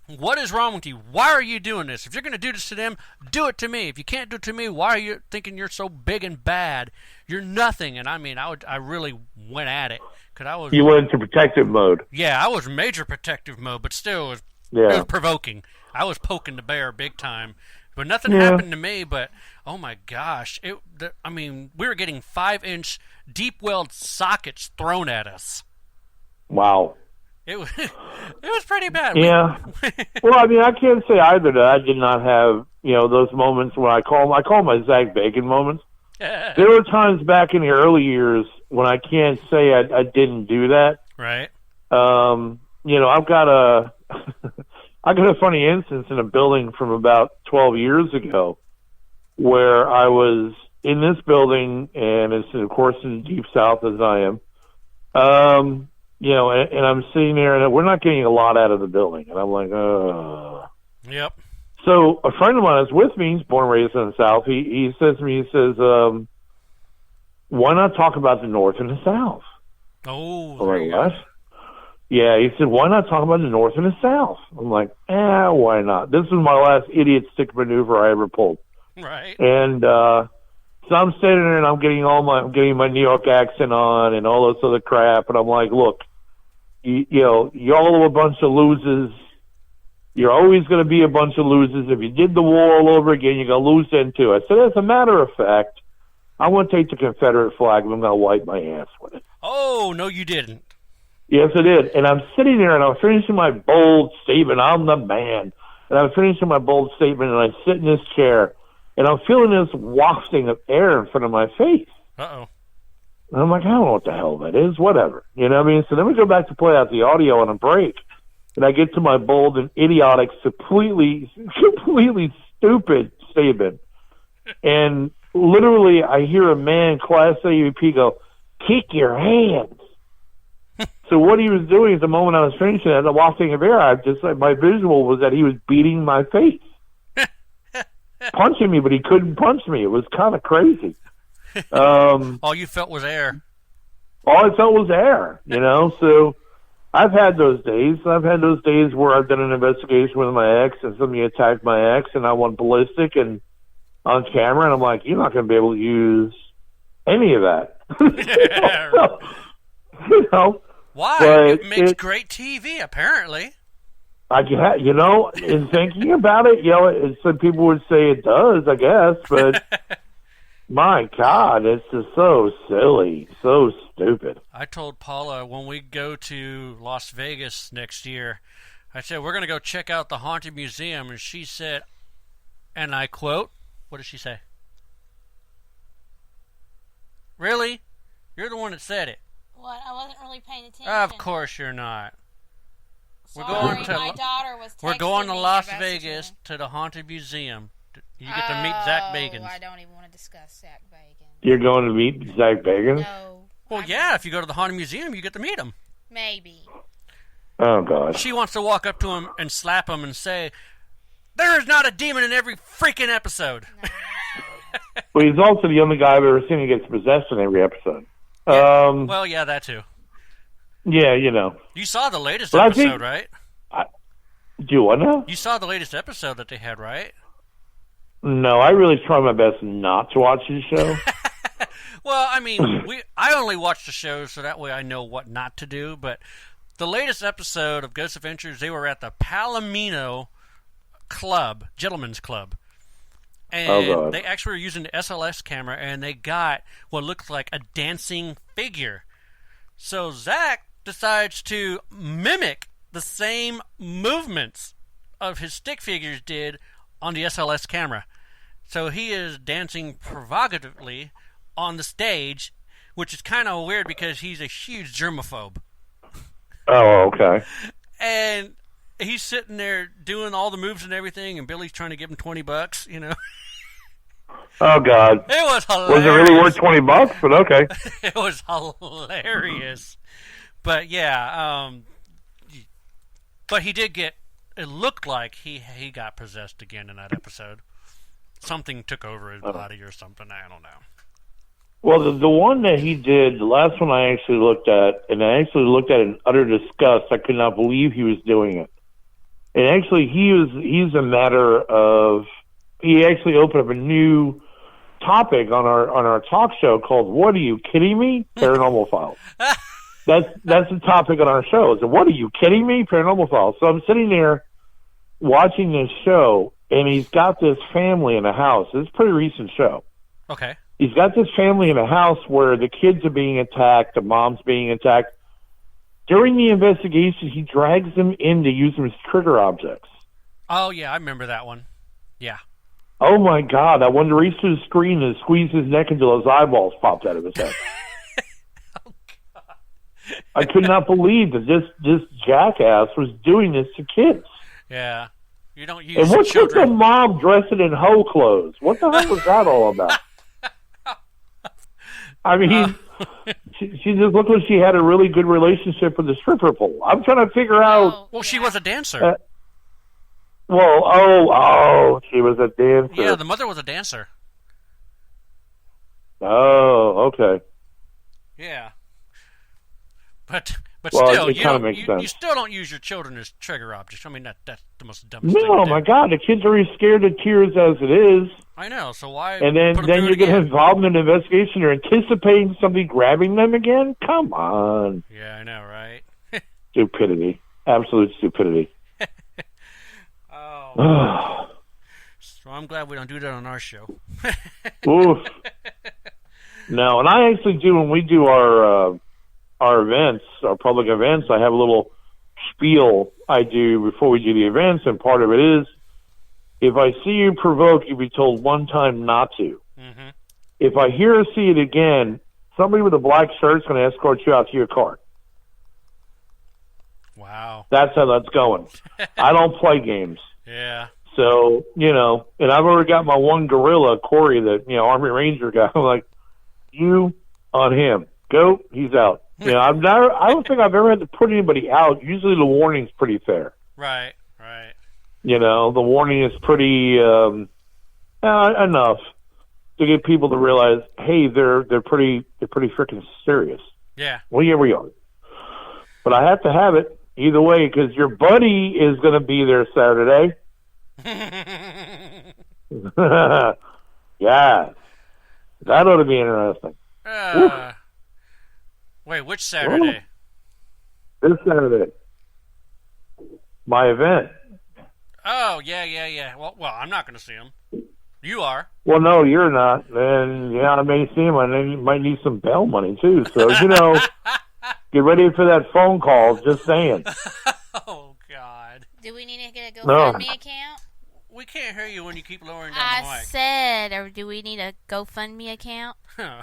what is wrong with you? Why are you doing this? If you're going to do this to them, do it to me. If you can't do it to me, why are you thinking you're so big and bad? You're nothing. And I mean, I really went at it. You went into protective mode. Yeah, I was major protective mode, but still, it was provoking. I was poking the bear big time. But nothing happened to me, but, oh my gosh. We were getting 5-inch deep weld sockets thrown at us. Wow. It was pretty bad. Yeah. Well, I can't say either that I did not have, those moments when I call my Zach Bacon moments. There were times back in the early years when I can't say I didn't do that. Right. I've got a I got a funny instance in a building from about 12 years ago where I was in this building, and it's, of course, in the Deep South as I am. And I'm sitting there, and we're not getting a lot out of the building. And I'm like, Yep. So a friend of mine is with me. He's born and raised in the South. He says to me, why not talk about the North and the South? Oh, I'm like, what? Yeah, he said, why not talk about the North and the South? I'm like, why not? This was my last idiot stick maneuver I ever pulled. Right. And so I'm sitting there and I'm getting my New York accent on and all this other crap, and I'm like, look, y'all are a bunch of losers. You're always going to be a bunch of losers. If you did the war all over again, you're going to lose then too. I said, as a matter of fact, I want to take the Confederate flag and I'm going to wipe my ass with it. Oh, no, you didn't. Yes, I did. And I'm sitting there and I'm finishing my bold statement. I'm the man. And I'm finishing my bold statement and I sit in this chair and I'm feeling this wafting of air in front of my face. Uh-oh. And I'm like, I don't know what the hell that is. Whatever. You know what I mean? So then we go back to play out the audio on a break. And I get to my bold and idiotic, completely stupid statement. And literally I hear a man, Class AUP, go, kick your hands. So what he was doing at the moment I was finishing it, the wafting of air, my visual was that he was beating my face. Punching me, but he couldn't punch me. It was kind of crazy. All you felt was air. All I felt was air, so I've had those days. I've had those days where I've done an investigation with my ex and somebody attacked my ex and I went ballistic and on camera, and I'm like, you're not going to be able to use any of that. Why? But it makes great TV, apparently. In thinking about it, some people would say it does, I guess, but my God, it's just so silly, so stupid. I told Paula when we go to Las Vegas next year, I said, we're going to go check out the Haunted Museum, and she said, and I quote, what did she say? Really? You're the one that said it. What? I wasn't really paying attention. Of course you're not. Sorry, my daughter was texting We're going to me Las about Vegas to the Haunted Museum. You get to meet Zach Bagans. I don't even want to discuss Zach Bagans. You're going to meet Zach Bagans? No. Well, yeah, if you go to the Haunted Museum, you get to meet him. Maybe. Oh, God. She wants to walk up to him and slap him and say, there is not a demon in every freaking episode. No. Well, he's also the only guy I've ever seen who gets possessed in every episode. Yeah. Well, yeah, that too. Yeah, You saw the latest episode, right? Do what now? You saw the latest episode that they had, right? No, I really try my best not to watch the show. Well, I mean, I only watch the show so that way I know what not to do, but the latest episode of Ghost Adventures, they were at the Palomino Club, Gentlemen's Club. And they actually were using the SLS camera, and they got what looks like a dancing figure. So Zach decides to mimic the same movements of his stick figures did on the SLS camera. So he is dancing provocatively on the stage, which is kind of weird because he's a huge germaphobe. Oh, okay. And he's sitting there doing all the moves and everything, and Billy's trying to give him $20, Oh, God. It was hilarious. Was it really worth $20? But okay. It was hilarious. But, yeah, but he did get, it looked like he got possessed again in that episode. Something took over his body or something. I don't know. Well, the one that he did, the last one I actually looked at, and I actually looked at it in utter disgust. I could not believe he was doing it. And actually, he's a matter of, he actually opened up a new topic on our talk show called "What Are You Kidding Me? Paranormal Files." That's the topic on our show. Is "What Are You Kidding Me? Paranormal Files." So I'm sitting there watching this show, and he's got this family in a house. It's a pretty recent show. Okay. He's got this family in a house where the kids are being attacked, the mom's being attacked. During the investigation, he drags them in to use them as trigger objects. Oh, yeah, I remember that one. Yeah. Oh, my God. I wanted to reach through the screen and squeeze his neck until his eyeballs popped out of his head. Oh, God. I could not believe that this jackass was doing this to kids. Yeah. You don't use and what's children. with the mom dressing in hoe clothes? What the hell was that all about? I mean, she just looked like she had a really good relationship with the stripper pole. I'm trying to figure out... Well, she was a dancer. she was a dancer. Yeah, the mother was a dancer. Oh, okay. Yeah. But Well, still, it kinda makes sense. you still don't use your children as trigger objects. I mean, that's the most dumbest thing No, to do. my God, the kids are already scared to tears as it is. I know, so why And then put them through you're it going to again? involve them in an investigation. You're anticipating somebody grabbing them again? Come on. Yeah, I know, right? Stupidity. Absolute stupidity. Oh. So I'm glad we don't do that on our show. Oof. No, and I actually do, when we do our events, our public events, I have a little spiel I do before we do the events, and part of it is, if I see you provoke, you'll be told one time not to. Mm-hmm. If I hear or see it again, somebody with a black shirt is going to escort you out to your car. Wow. That's how that's going. I don't play games. Yeah. So, and I've already got my one gorilla, Corey, the Army Ranger guy. I'm like, you on him. Go, he's out. I don't think I've ever had to put anybody out. Usually the warning's pretty fair. Right. The warning is pretty enough to get people to realize, hey, they're pretty freaking serious. Yeah. Well, here we are. But I have to have it either way, because your buddy is going to be there Saturday. Yeah, that ought to be interesting. Wait, which Saturday? This Saturday. My event. Oh, yeah. Well, I'm not going to see him. You are. Well, no, you're not. And, I may see him, and then you might need some bail money, too. So, get ready for that phone call, just saying. Oh, God. Do we need to get a GoFundMe account? We can't hear you when you keep lowering down the I mic. said, or do we need a GoFundMe account? Oh,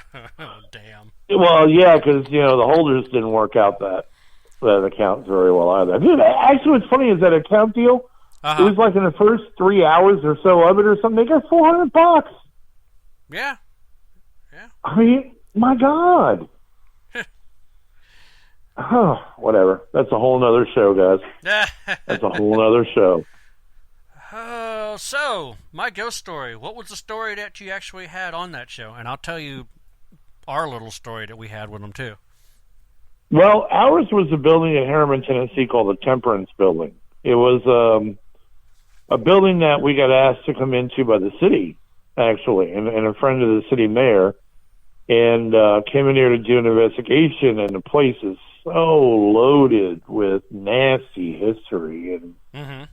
damn. Well, yeah, because, the holders didn't work out that account very well either. Dude, actually, what's funny is that account deal, it was like in the first 3 hours or so of it or something, they got $400. Yeah. I mean, my God. Oh, whatever. That's a whole nother show, guys. That's a whole nother show. So, my ghost story. What was the story that you actually had on that show? And I'll tell you our little story that we had with them, too. Well, ours was a building in Harriman, Tennessee called the Temperance Building. It was a building that we got asked to come into by the city, actually, and a friend of the city mayor, and came in here to do an investigation, and the place is so loaded with nasty history. And Mm-hmm.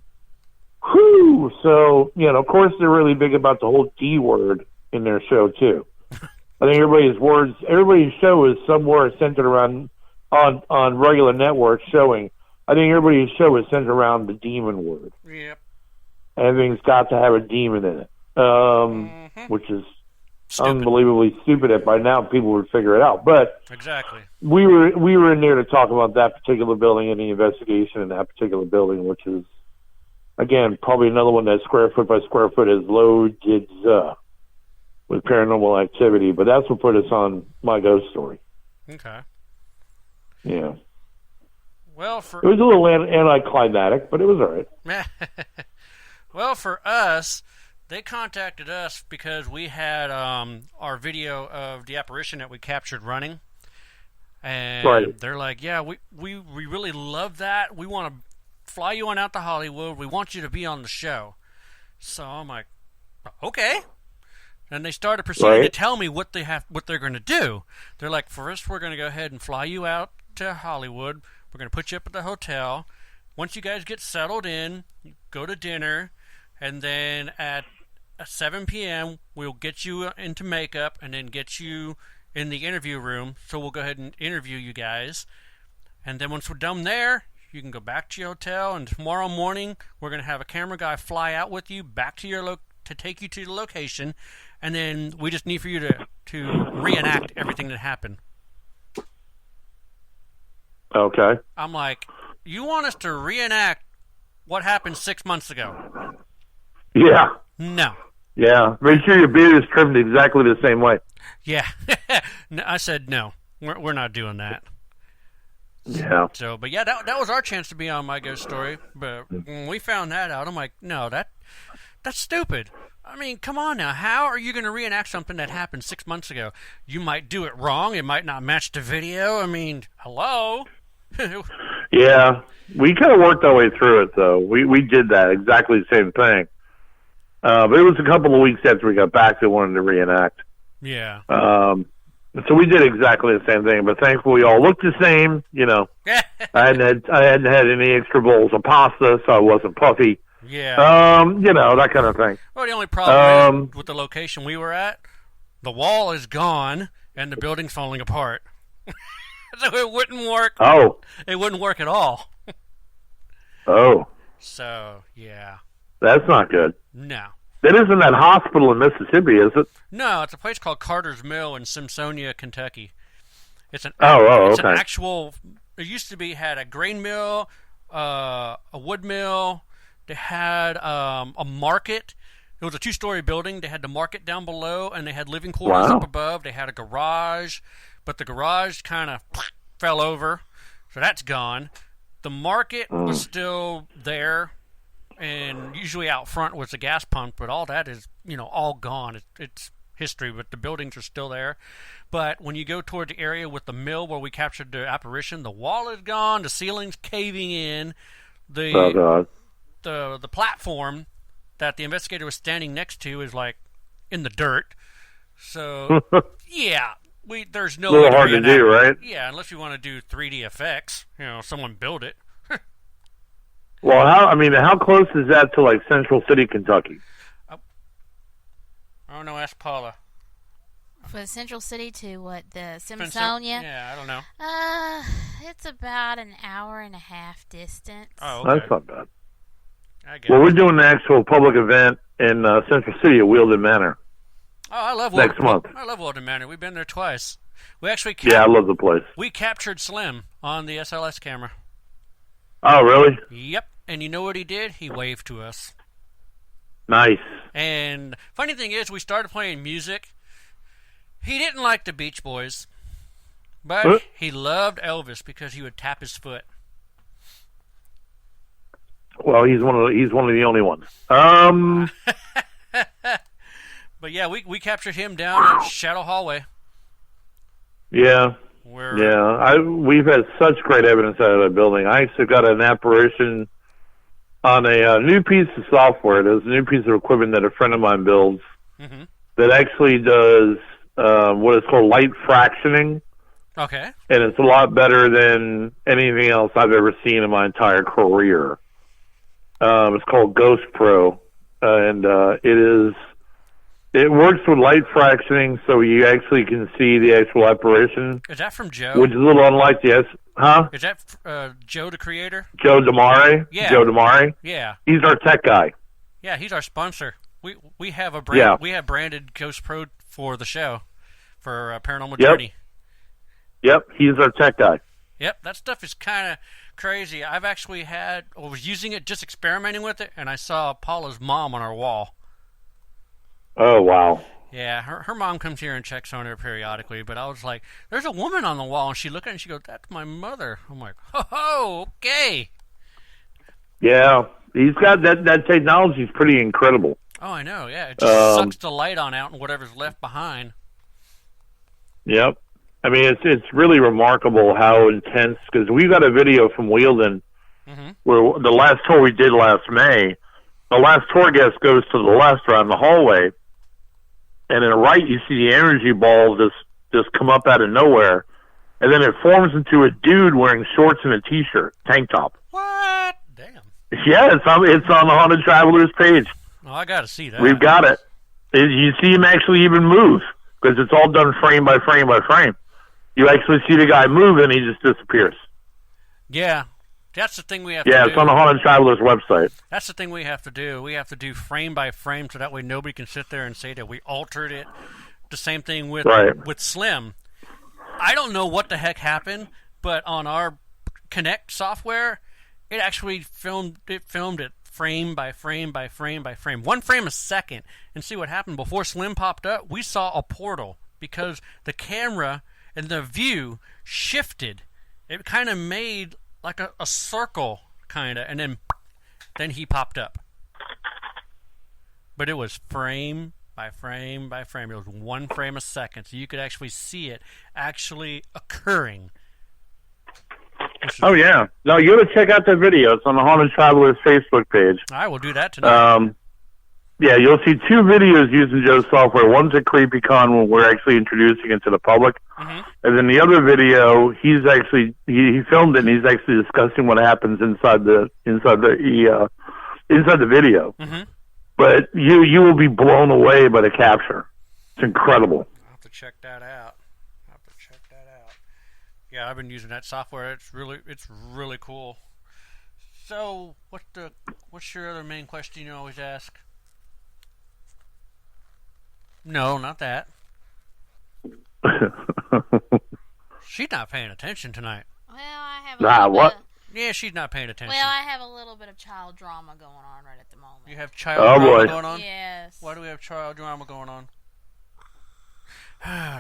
whew, so, of course they're really big about the whole D word in their show, too. I think everybody's show is somewhere centered around, on regular networks showing, I think everybody's show is centered around the demon word. Yep. Everything's got to have a demon in it, which is unbelievably stupid. That by now people would figure it out. But exactly, we were in there to talk about that particular building and the investigation in that particular building, which is, again, probably another one that square foot by square foot is loaded with paranormal activity. But that's what put us on my ghost story. Okay. Yeah. Well, it was a little anticlimactic, but it was all right. Well, for us, they contacted us because we had our video of the apparition that we captured running. And they're like, yeah, we really love that. We want to fly you on out to Hollywood. We want you to be on the show. So I'm like, okay. And they started proceeding to tell me what they're going to do. They're like, first, we're going to go ahead and fly you out to Hollywood. We're going to put you up at the hotel. Once you guys get settled in, you go to dinner, and then at 7 p.m., we'll get you into makeup and then get you in the interview room. So we'll go ahead and interview you guys. And then once we're done there, you can go back to your hotel, and tomorrow morning, we're going to have a camera guy fly out with you back to your to take you to the location, and then we just need for you to reenact everything that happened. Okay. I'm like, you want us to reenact what happened 6 months ago? Yeah. No. Yeah. Make sure your beard is trimmed exactly the same way. Yeah. No, I said no. We're not doing that. Yeah. So, but yeah, that was our chance to be on My Ghost Story. But when we found that out, I'm like, no, that's stupid. I mean, come on now. How are you going to reenact something that happened 6 months ago? You might do it wrong. It might not match the video. I mean, hello? Yeah. We kind of worked our way through it, though. We did that, exactly the same thing. But it was a couple of weeks after we got back that we wanted to reenact. Yeah. So we did exactly the same thing, but thankfully we all looked the same. You know, I hadn't had any extra bowls of pasta, so I wasn't puffy. Yeah. You know, that kind of thing. Well, the only problem with the location we were at, the wall is gone and the building's falling apart. So it wouldn't work. Oh. It wouldn't work at all. Oh. So, yeah. That's not good. No. That isn't that hospital in Mississippi, is it? No, it's a place called Carter's Mill in Simpsonia, Kentucky. It's an okay. an actual. It used to be had a grain mill, a wood mill. They had a market. It was a 2-story building. They had the market down below, and they had living quarters up above. They had a garage, but the garage kind of fell over, so that's gone. The market was still there. And usually out front was the gas pump, but all that is, all gone. It's history, but the buildings are still there. But when you go toward the area with the mill where we captured the apparition, the wall is gone, the ceiling's caving in, the platform that the investigator was standing next to is like in the dirt. So yeah, there's no a little hard to do, right? Yeah, unless you want to do 3D effects. Someone build it. Well, how close is that to like Central City, Kentucky? I don't know. Ask Paula. For Central City to what, the Simpsonia? Yeah, I don't know. It's about an hour and a half distance. Oh, okay. That's not bad. Well, we're doing an actual public event in Central City at Wheeldon Manor. Oh, I love next month. I love Wheeldon Manor. We've been there twice. We actually I love the place. We captured Slim on the SLS camera. Oh, really? Yep. And you know what he did? He waved to us. Nice. And funny thing is, we started playing music. He didn't like the Beach Boys, but he loved Elvis because he would tap his foot. Well, he's one of the only ones. But yeah, we captured him down at Shadow Hallway. Yeah. We've had such great evidence out of that building. I actually got an apparition on a new piece of software. There's a new piece of equipment that a friend of mine builds that actually does what is called light fractioning. Okay. And it's a lot better than anything else I've ever seen in my entire career. It's called Ghost Pro, and it works with light fractioning, so you actually can see the actual apparition. Is that from Joe? Which is a little unlike the Is that Joe, the creator? Joe DeMare? Yeah. Joe DeMare? Yeah. He's our tech guy. Yeah, he's our sponsor. We have a brand. Yeah. We have branded Ghost Pro for the show for Paranormal Journey. Yep, he's our tech guy. Yep, that stuff is kind of crazy. I've actually was using it, just experimenting with it, and I saw Paula's mom on our wall. Oh, wow. Yeah, her mom comes here and checks on her periodically, but I was like, there's a woman on the wall, and she looked at it and she goes, that's my mother. I'm like, oh, okay. Yeah, he's got that technology's pretty incredible. Oh, I know, yeah. It just sucks the light on out and whatever's left behind. Yep. I mean, it's really remarkable how intense, because we got a video from Wheeldon where the last tour we did last May, the last tour guest goes to the left around the hallway, and in the right you see the energy ball just come up out of nowhere, and then it forms into a dude wearing shorts and a t-shirt, tank top. What? Damn. Yeah, it's on the Haunted Travelers page. Oh, I got to see that. We've got it. You see him actually even move, because it's all done frame by frame by frame. You actually see the guy move, and he just disappears. Yeah, that's the thing we have to do. Yeah, it's on the Haunted Travelers website. That's the thing we have to do. We have to do frame by frame, so that way nobody can sit there and say that we altered it. The same thing with Slim. I don't know what the heck happened, but on our Connect software, it actually filmed it frame by frame by frame by frame. 1 frame a second. And see what happened. Before Slim popped up, we saw a portal because the camera and the view shifted it kind of made like a circle, kind of, and then he popped up. But it was frame by frame by frame. It was 1 frame a second, so you could actually see it actually occurring. Oh, yeah. No, you got to check out the video. It's on the Haunted Traveler's Facebook page. I will do that tonight. Yeah, you'll see 2 videos using Joe's software. One's a CreepyCon when we're actually introducing it to the public. Mm-hmm. And then the other video, he filmed it, and he's actually discussing what happens inside the video. Mm-hmm. But you will be blown away by the capture. It's incredible. I'll have to check that out. Yeah, I've been using that software. It's really cool. So, what's your other main question you always ask? No, not that. She's not paying attention tonight. Well, I have what? Yeah, she's not paying attention. Well, I have a little bit of child drama going on right at the moment. You have child drama going on? Yes. Why do we have child drama going on?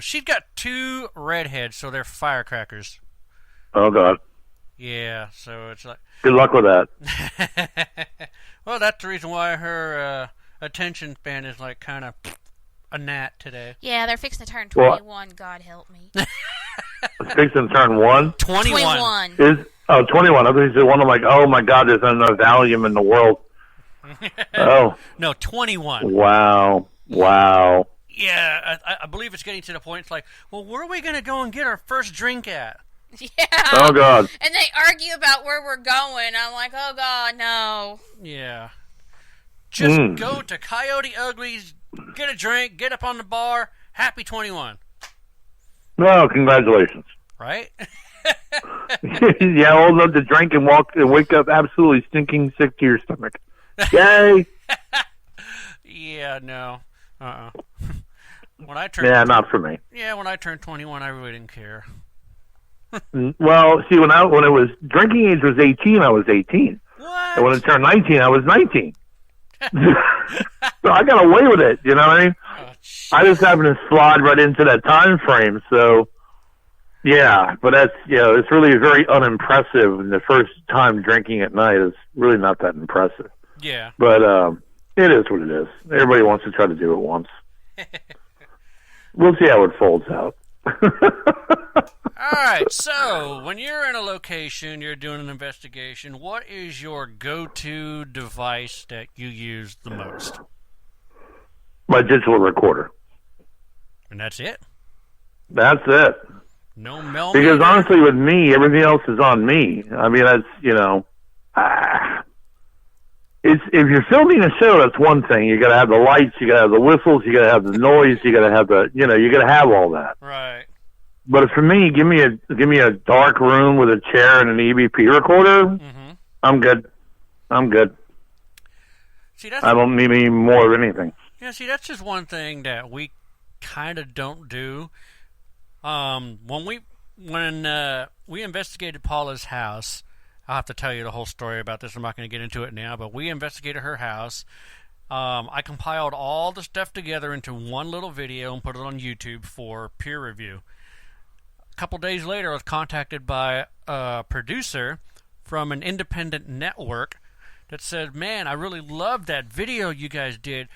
She's got 2 redheads, so they're firecrackers. Oh, God. Yeah, so it's like... Good luck with that. Well, that's the reason why her attention span is like kind of a gnat today. Yeah, they're fixing to turn 21. Well, God help me. Fixing to turn 1? 21. 21. 21. I thought you said 1. I'm like, oh, my God, there's not enough Valium in the world. Oh. No, 21. Wow. Yeah, I believe it's getting to the point. It's like, well, where are we going to go and get our first drink at? Yeah. Oh, God. And they argue about where we're going. I'm like, oh, God, no. Yeah. Just go to Coyote Ugly's, get a drink, get up on the bar, happy 21. No, congratulations. Right? Yeah, old enough to drink and wake up absolutely stinking sick to your stomach. Yay! Yeah, no. Not for me. Yeah, when I turned 21, I really didn't care. Well, see, when it was drinking age was 18, I was 18. What? And when it turned 19, I was 19. So I got away with it, you know what I mean? Oh, I just happened to slide right into that time frame, so yeah, but that's, it's really very unimpressive, and the first time drinking at night is really not that impressive. Yeah. But it is what it is. Everybody wants to try to do it once. We'll see how it folds out. All right, so when you're in a location, you're doing an investigation, what is your go-to device that you use the most? My digital recorder. And that's it? That's it. No millimeter? Because honestly, with me, everything else is on me. I mean, that's, if you're filming a show, that's one thing. You got to have the lights, you got to have the whistles, you got to have the noise, you got to have you got to have all that. Right. But for me, give me a dark room with a chair and an EVP recorder. Mm-hmm. I'm good. See, I don't need any more of anything. Yeah, see, that's just one thing that we kind of don't do. When we investigated Paula's house, I'll have to tell you the whole story about this. I'm not going to get into it now, but we investigated her house. I compiled all the stuff together into one little video and put it on YouTube for peer review. A couple days later, I was contacted by a producer from an independent network that said, man, I really loved that video you guys did.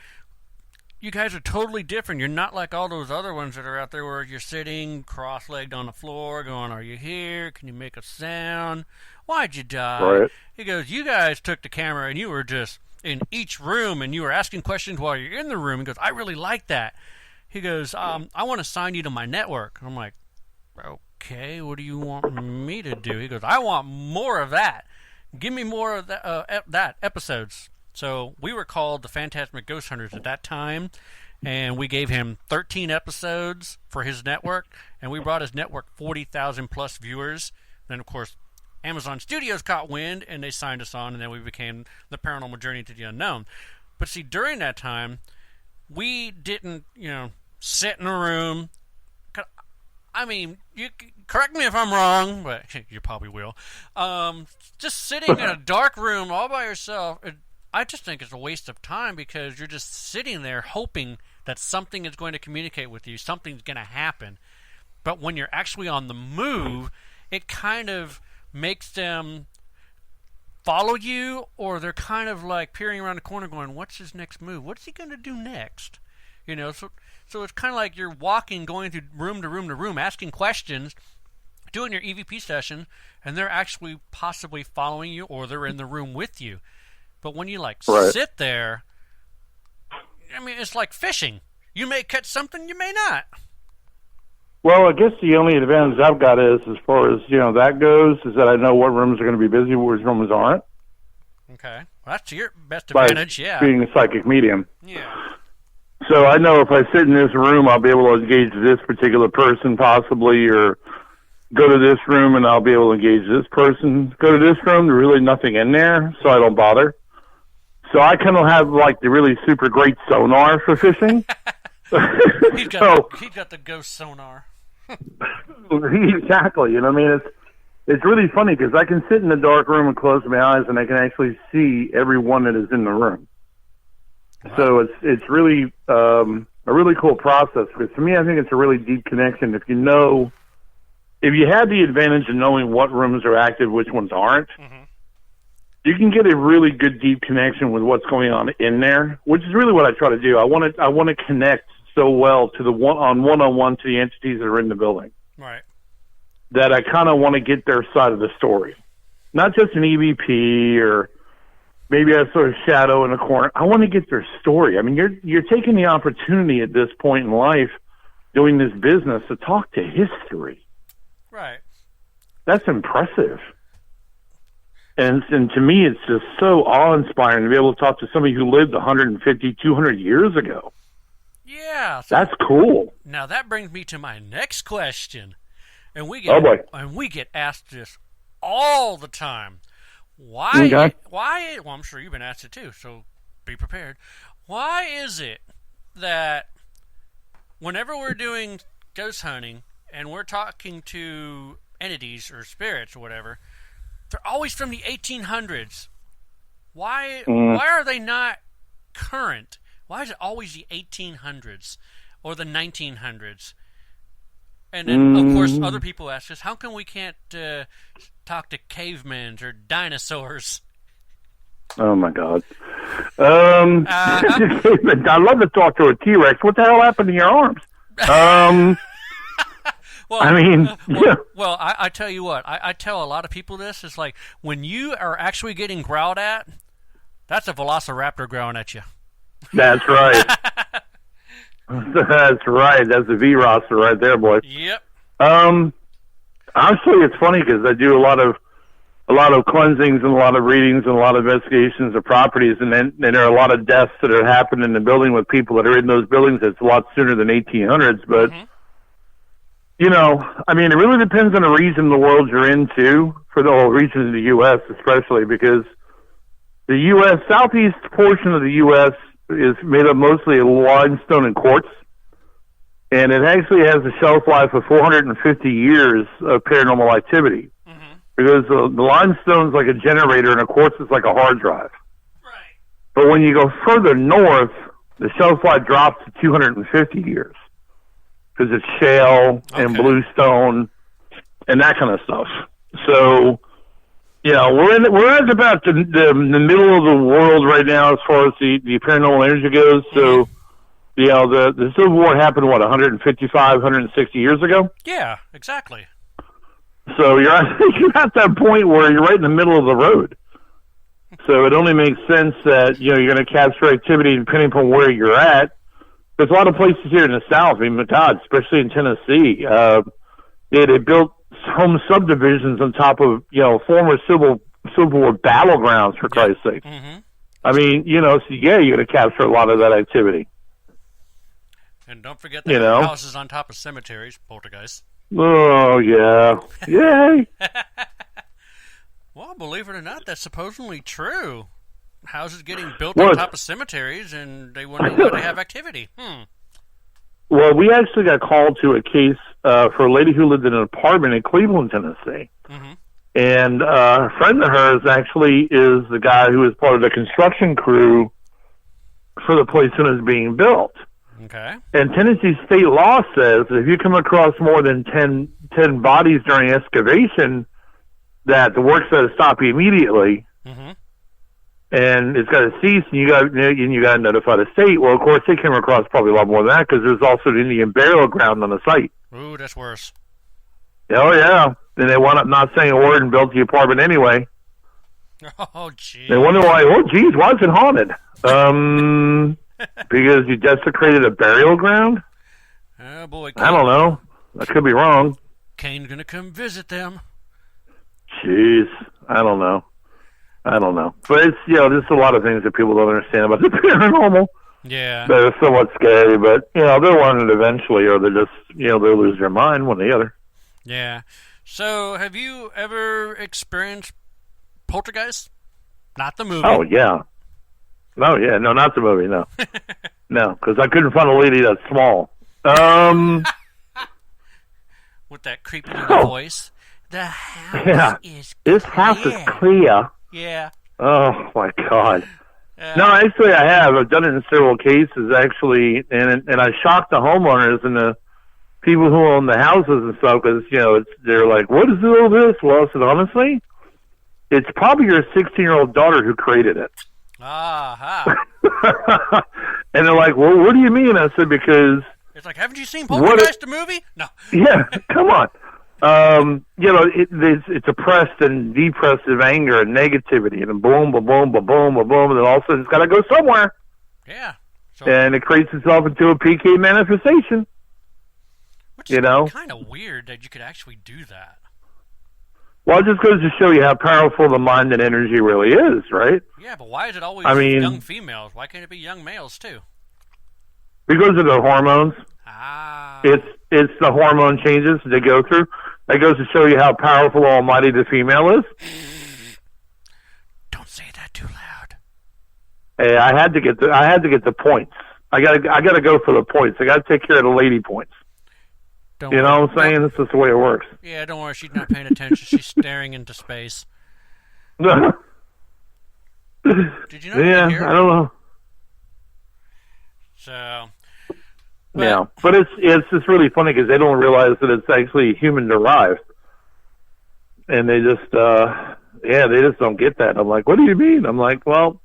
You guys are totally different. You're not like all those other ones that are out there where you're sitting cross-legged on the floor going, are you here? Can you make a sound? Why'd you die? Right. He goes, you guys took the camera and you were just in each room and you were asking questions while you're in the room. He goes, I really like that. He goes, I want to sign you to my network. I'm like, okay, what do you want me to do? He goes, I want more of that. Give me more of that episodes. So we were called the Phantasmic Ghost Hunters at that time, and we gave him 13 episodes for his network, and we brought his network 40,000 plus viewers. Then, of course, Amazon Studios caught wind, and they signed us on, and then we became the Paranormal Journey to the Unknown. But see, during that time, we didn't, sit in a room. I mean, you correct me if I'm wrong, but you probably will. Just sitting in a dark room all by yourself, I just think it's a waste of time because you're just sitting there hoping that something is going to communicate with you, something's going to happen. But when you're actually on the move, it kind of makes them follow you, or they're kind of like peering around the corner going, what's his next move? What's he going to do next? You know, so it's kind of like you're walking, going through room to room to room, asking questions, doing your EVP session, and they're actually possibly following you, or they're in the room with you. But when you, sit there, I mean, it's like fishing. You may catch something, you may not. Well, I guess the only advantage I've got is, as far as, that goes, is that I know what rooms are going to be busy, which rooms aren't. Okay. Well, that's your best advantage, yeah. Being a psychic medium. Yeah. So I know if I sit in this room, I'll be able to engage this particular person possibly, or go to this room and I'll be able to engage this person. Go to this room, there's really nothing in there, so I don't bother. So I kind of have, the really super great sonar for fishing. He's got the ghost sonar. Exactly. I mean, it's really funny because I can sit in the dark room and close my eyes and I can actually see everyone that is in the room. Wow. So it's really a really cool process, because to me, I think it's a really deep connection. If you have the advantage of knowing what rooms are active, which ones aren't, you can get a really good deep connection with what's going on in there, which is really what I try to do. I want to connect so well to the one-on-one to the entities that are in the building. Right. That I kind of want to get their side of the story. Not just an EVP or maybe a sort of shadow in a corner. I want to get their story. I mean, you're taking the opportunity at this point in life, doing this business, to talk to history. Right. That's impressive. And to me, it's just so awe-inspiring to be able to talk to somebody who lived 150, 200 years ago. Yeah. That's cool. Now, that brings me to my next question. And we get asked this all the time. Why? Well, I'm sure you've been asked it too, so be prepared. Why is it that whenever we're doing ghost hunting and we're talking to entities or spirits or whatever, they're always from the 1800s? Why are they not current? Why is it always the 1800s or the 1900s? And then, of course, other people ask us, how come we can't talk to cavemen or dinosaurs? Oh, my God. I'd love to talk to a T-Rex. What the hell happened to your arms? Well, I mean... Well, I tell you what. I tell a lot of people this. It's like, when you are actually getting growled at, that's a velociraptor growling at you. That's right. That's right. That's a V-roster right there, boy. Yep. Actually, it's funny because I do a lot of cleansings and a lot of readings and a lot of investigations of properties, and then there are a lot of deaths that are happening in the building with people that are in those buildings. It's a lot sooner than 1800s, but I mean, it really depends on the region of the world you're into. For the whole region of the U.S., especially because the U.S. southeast portion of the U.S. is made up mostly of limestone and quartz, and it actually has a shelf life of 450 years of paranormal activity, because the limestone's like a generator and a quartz is like a hard drive. Right. But when you go further north, the shelf life drops to 250 years, because it's shale and bluestone and that kind of stuff. So, we're at about the middle of the world right now as far as the paranormal energy goes. So, the Civil War happened, 155, 160 years ago? Yeah, exactly. So you're at that point where you're right in the middle of the road. So it only makes sense that, you're going to capture activity depending upon where you're at. There's a lot of places here in the South, I mean, God, especially in Tennessee. They built home subdivisions on top of, former Civil War battlegrounds, for Christ's sake. I mean, you're going to capture a lot of that activity. And don't forget the houses on top of cemeteries, poltergeists. Oh, yeah. Yay! Well, believe it or not, that's supposedly true. Houses getting built on top of cemeteries, and they wonder why they have activity. Well, we actually got called to a case for a lady who lived in an apartment in Cleveland, Tennessee. And a friend of hers actually is the guy who is part of the construction crew for the place that is being built. Okay. And Tennessee state law says that if you come across more than 10 10 bodies during excavation, that the work's got to stop immediately, and it's got to cease, and you got to notify the state. Well, of course, they came across probably a lot more than that because there's also an Indian burial ground on the site. Ooh, that's worse. Oh yeah, and they wound up not saying a word and built the apartment anyway. Oh, geez. They wonder why. Oh, geez, why is it haunted? Because you desecrated a burial ground. Oh boy, I don't know. I could be wrong. Kane's gonna come visit them. Jeez, I don't know. But it's, there's a lot of things that people don't understand about the paranormal. Yeah. They're somewhat scary, but, they'll learn it eventually, or they just, they'll lose their mind, one or the other. Yeah. So, have you ever experienced Poltergeist? Not the movie. Oh, yeah. No, yeah. No, not the movie, no. No, because I couldn't find a lady that's small. With that creepy little voice. The house is clear. This house is clear. Yeah. Oh, my God. No, actually, I have. I've done it in several cases, actually, and I shocked the homeowners and the people who own the houses and stuff, because, they're like, what is all this? Well, I said, honestly, it's probably your 16-year-old daughter who created it. Aha. And they're like, well, what do you mean? I said, because... It's like, haven't you seen Poltergeist, the movie? No. Yeah, come on. It's oppressed and depressive anger and negativity, and boom, boom, boom, boom, boom, boom, and then all of a sudden it's got to go somewhere. Yeah. And it creates itself into a PK manifestation. Which is kind of weird that you could actually do that. Well, it just goes to show you how powerful the mind and energy really is, right? Yeah, but why is it always young females? Why can't it be young males, too? Because of the hormones. It's the hormone changes they go through. That goes to show you how powerful, almighty the female is. Don't say that too loud. Hey, I had to get the points. I gotta go for the points. I gotta take care of the lady points. Don't you know what I'm saying? This is the way it works. Yeah, don't worry. She's not paying attention. She's staring into space. Did you know? Yeah, I don't know. So. But it's just really funny because they don't realize that it's actually human derived, and they just they just don't get that. I'm like, what do you mean? I'm like, well,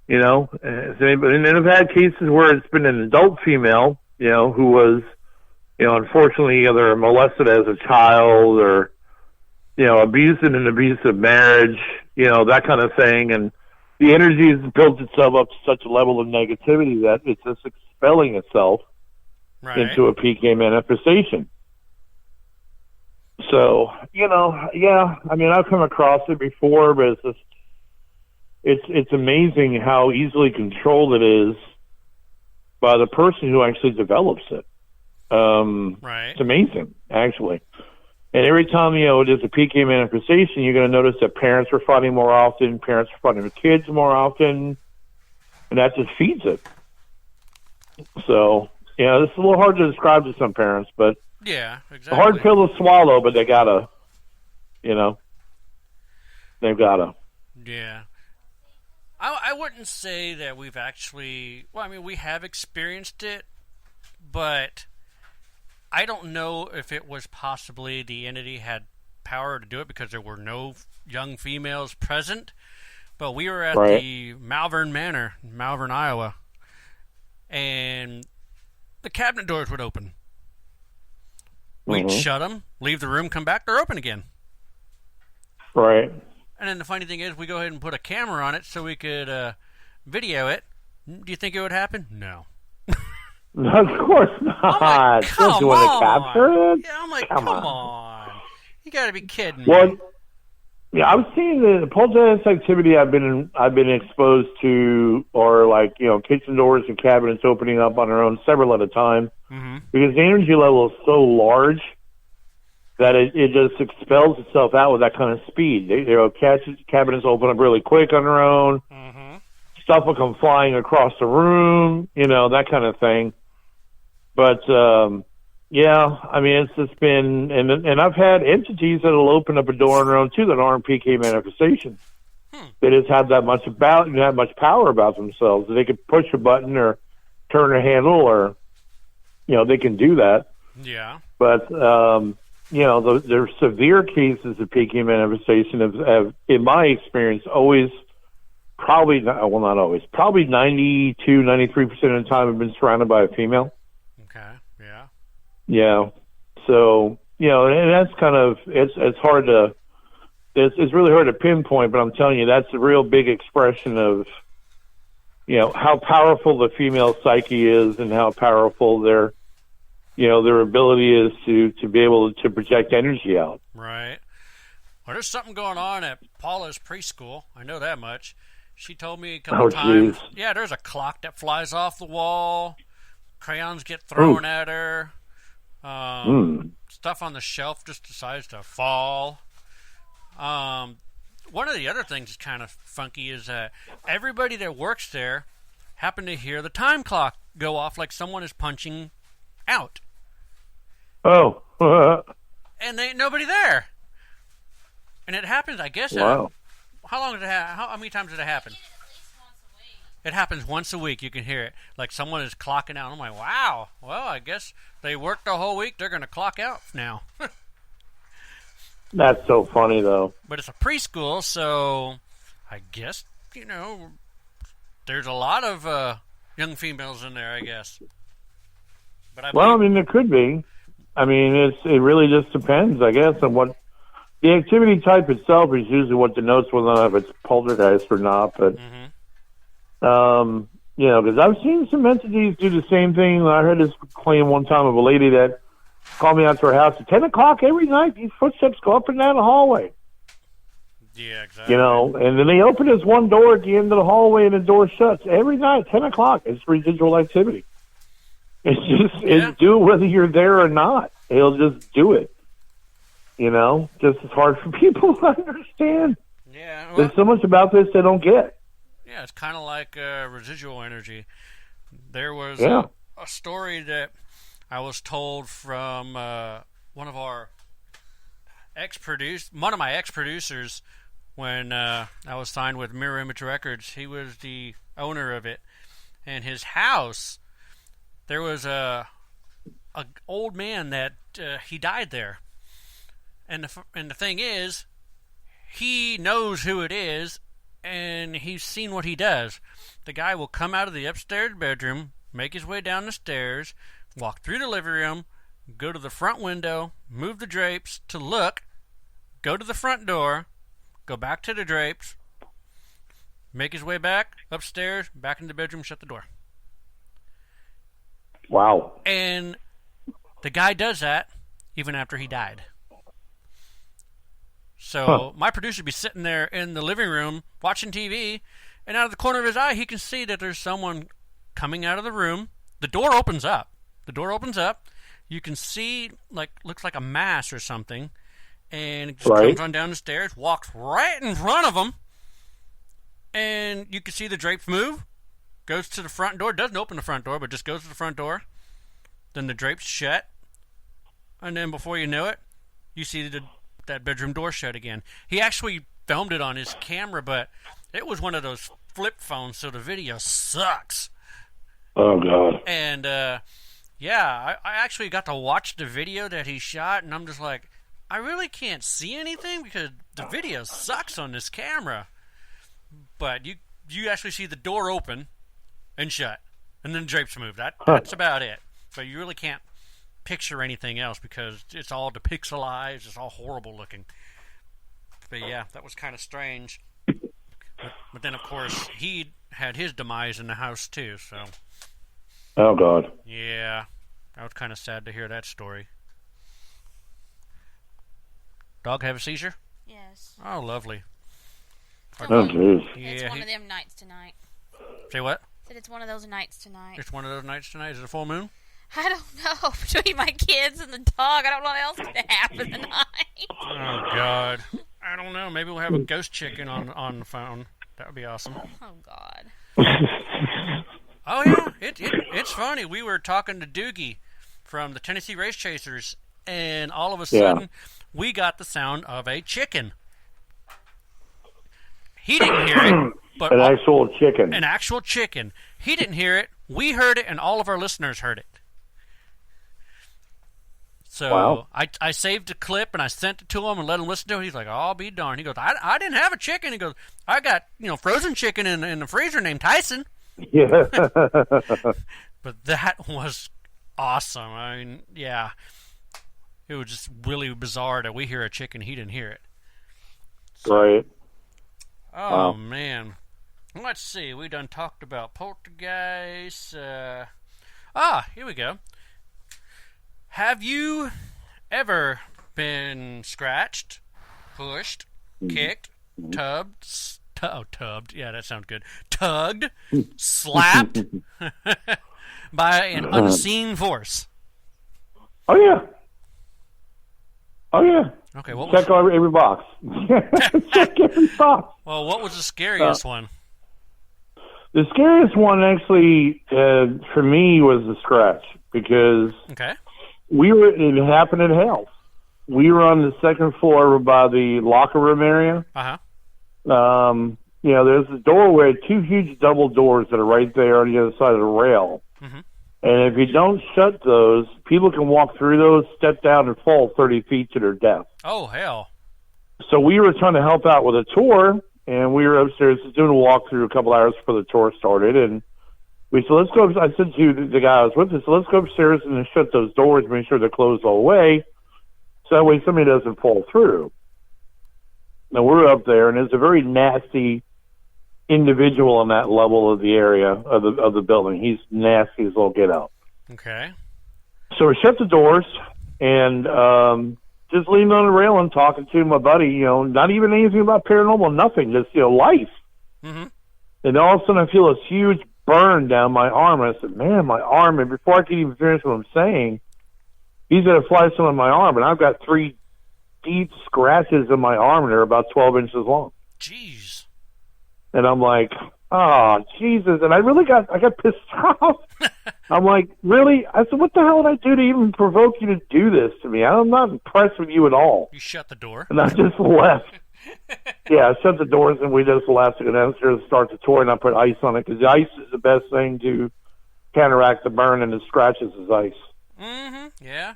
and I've had cases where it's been an adult female, who was, unfortunately either molested as a child or, abused in an abusive marriage, that kind of thing, and the energy has built itself up to such a level of negativity that it's just expelling itself. Right. Into a PK manifestation. So, I've come across it before, but it's amazing how easily controlled it is by the person who actually develops it. Right. It's amazing, actually. And every time, it is a PK manifestation, you're going to notice that parents are fighting more often, parents are fighting with kids more often, and that just feeds it. So... Yeah, it's a little hard to describe to some parents, but yeah, exactly. A hard pill to swallow, but they gotta, they've gotta. Yeah, I wouldn't say that we've actually. Well, I mean, we have experienced it, but I don't know if it was possibly the entity had power to do it because there were no young females present. But we were at the Malvern Manor, Malvern, Iowa, and the cabinet doors would open. We'd shut them, leave the room, come back, they're open again. Right. And then the funny thing is, we go ahead and put a camera on it so we could video it. Do you think it would happen? No. Of course not. Like, come on. Capture it? Yeah, I'm like, come on. You got to be kidding me. Well, yeah, I've seen the poltergeist activity I've been exposed to, or like, kitchen doors and cabinets opening up on their own several at a time, because the energy level is so large that it just expels itself out with that kind of speed. Cabinets open up really quick on their own. Stuff will come flying across the room, that kind of thing. But yeah, I mean, it's just been, and I've had entities that'll open up a door on their own too that aren't PK manifestations. They just have that much power about themselves. They could push a button or turn a handle, or they can do that. Yeah. But the severe cases of peaking manifestation have, in my experience, always probably, not always, probably 92, 93% of the time have been surrounded by a female. Okay, yeah. Yeah. So, and that's kind of, it's hard to, it's really hard to pinpoint, but I'm telling you, that's a real big expression of, how powerful the female psyche is and how powerful their ability is to be able to project energy out. Right. Well, there's something going on at Paula's preschool. I know that much. She told me a couple times. Geez. Yeah, there's a clock that flies off the wall. Crayons get thrown at her. Stuff on the shelf just decides to fall. One of the other things that's kind of funky is that everybody that works there happened to hear the time clock go off like someone is punching out. Oh. And there ain't nobody there. And it happens, I guess. Wow. How long did it happen? How many times did it happen? It happens once a week. You can hear it. Like someone is clocking out. I'm like, wow. Well, I guess they worked the whole week. They're going to clock out now. That's so funny, though. But it's a preschool, so I guess, there's a lot of young females in there, I guess. But there could be. It really just depends, I guess, on what the activity type itself is usually what denotes whether or not it's poltergeist or not. But, because I've seen some entities do the same thing. I heard this claim one time of a lady that called me out to her house at 10 o'clock every night. These footsteps go up and down the hallway. Yeah, exactly. And then they open this one door at the end of the hallway and the door shuts. Every night, 10 o'clock, it's residual activity. It's just, it's do it whether you're there or not. He'll just do it. Just as hard for people to understand. Yeah. Well, there's so much about this they don't get. Yeah, it's kind of like residual energy. There was a story that I was told from one of my ex-producers when I was signed with Mirror Image Records. He was the owner of it, and his house, there was a old man that he died there, and the thing is, he knows who it is, and he's seen what he does. The guy will come out of the upstairs bedroom, make his way down the stairs, walk through the living room, go to the front window, move the drapes to look, go to the front door, go back to the drapes, make his way back upstairs, back in the bedroom, shut the door. Wow. And the guy does that even after he died. So my producer would be sitting there in the living room watching TV, and out of the corner of his eye, he can see that there's someone coming out of the room. The door opens up. You can see, looks like a mass or something, and it just comes on down the stairs, walks right in front of him, and you can see the drapes move, goes to the front door, doesn't open the front door, but just goes to the front door. Then the drapes shut, and then before you know it, you see that bedroom door shut again. He actually filmed it on his camera, but it was one of those flip phones, so the video sucks. Oh, God. And, I actually got to watch the video that he shot, and I'm just like, I really can't see anything because the video sucks on this camera. But you actually see the door open and shut, and then the drapes move. That's about it. But you really can't picture anything else because it's all depixelized. It's all horrible looking. But yeah, that was kind of strange. But then, of course, he had his demise in the house too. So. Oh, God. Yeah, I was kind of sad to hear that story. Dog have a seizure? Yes. Oh, lovely. Oh, jeez. Yeah, it's one of them nights tonight. Say what? Said it's one of those nights tonight. It's one of those nights tonight? Is it a full moon? I don't know. Between my kids and the dog, I don't know what else could happen tonight. Oh, God. I don't know. Maybe we'll have a ghost chicken on the phone. That would be awesome. Oh, God. Oh, yeah. It's funny. We were talking to Doogie from the Tennessee Race Chasers, and all of a sudden, we got the sound of a chicken. He didn't hear it. But an actual chicken. An actual chicken. He didn't hear it. We heard it, and all of our listeners heard it. So I saved a clip and I sent it to him and let him listen to it. He's like, "Oh, I'll be darned." He goes, "I didn't have a chicken." He goes, "I got frozen chicken in the freezer named Tyson." Yeah. But that was awesome. I mean, yeah, it was just really bizarre that we hear a chicken, he didn't hear it. Right. Oh man, let's see. We done talked about poltergeists. Here we go. Have you ever been scratched, pushed, kicked, tubbed? Yeah, that sounds good. Tugged, slapped by an unseen force? Oh yeah. Okay, what check was... every box. Check every box. Well, what was the scariest one? The scariest one, actually, for me, was the scratch because it happened at house. We were on the second floor by the locker room area. There's a doorway, 2 huge double doors that are right there on the other side of the rail. And if you don't shut those, people can walk through those, step down, and fall 30 feet to their death. Oh, hell. So we were trying to help out with a tour, and we were upstairs doing a walkthrough a couple hours before the tour started. And we said, let's go. I said to the guy I was with us, let's go upstairs and shut those doors, make sure they're closed all the way, so that way somebody doesn't fall through. Now, we're up there, and there's a very nasty individual on that level of the area of the building. He's nasty as all get out. Okay. So we shut the doors and just leaned on the rail and talking to my buddy, not even anything about paranormal, nothing, just, life. And all of a sudden I feel this huge burn down my arm. And I said, man, my arm. And before I could even finish what I'm saying, he's going to fly some on my arm. And I've got 3 deep scratches in my arm, and they're about 12 inches long. Jeez. And I'm like, oh, Jesus. And I got pissed off. I'm like, really? I said, what the hell did I do to even provoke you to do this to me? I'm not impressed with you at all. You shut the door. And I just left. Yeah, I shut the doors, and we just left to go downstairs and start the tour, and I put ice on it, because the ice is the best thing to counteract the burn, and the scratches is ice. Yeah.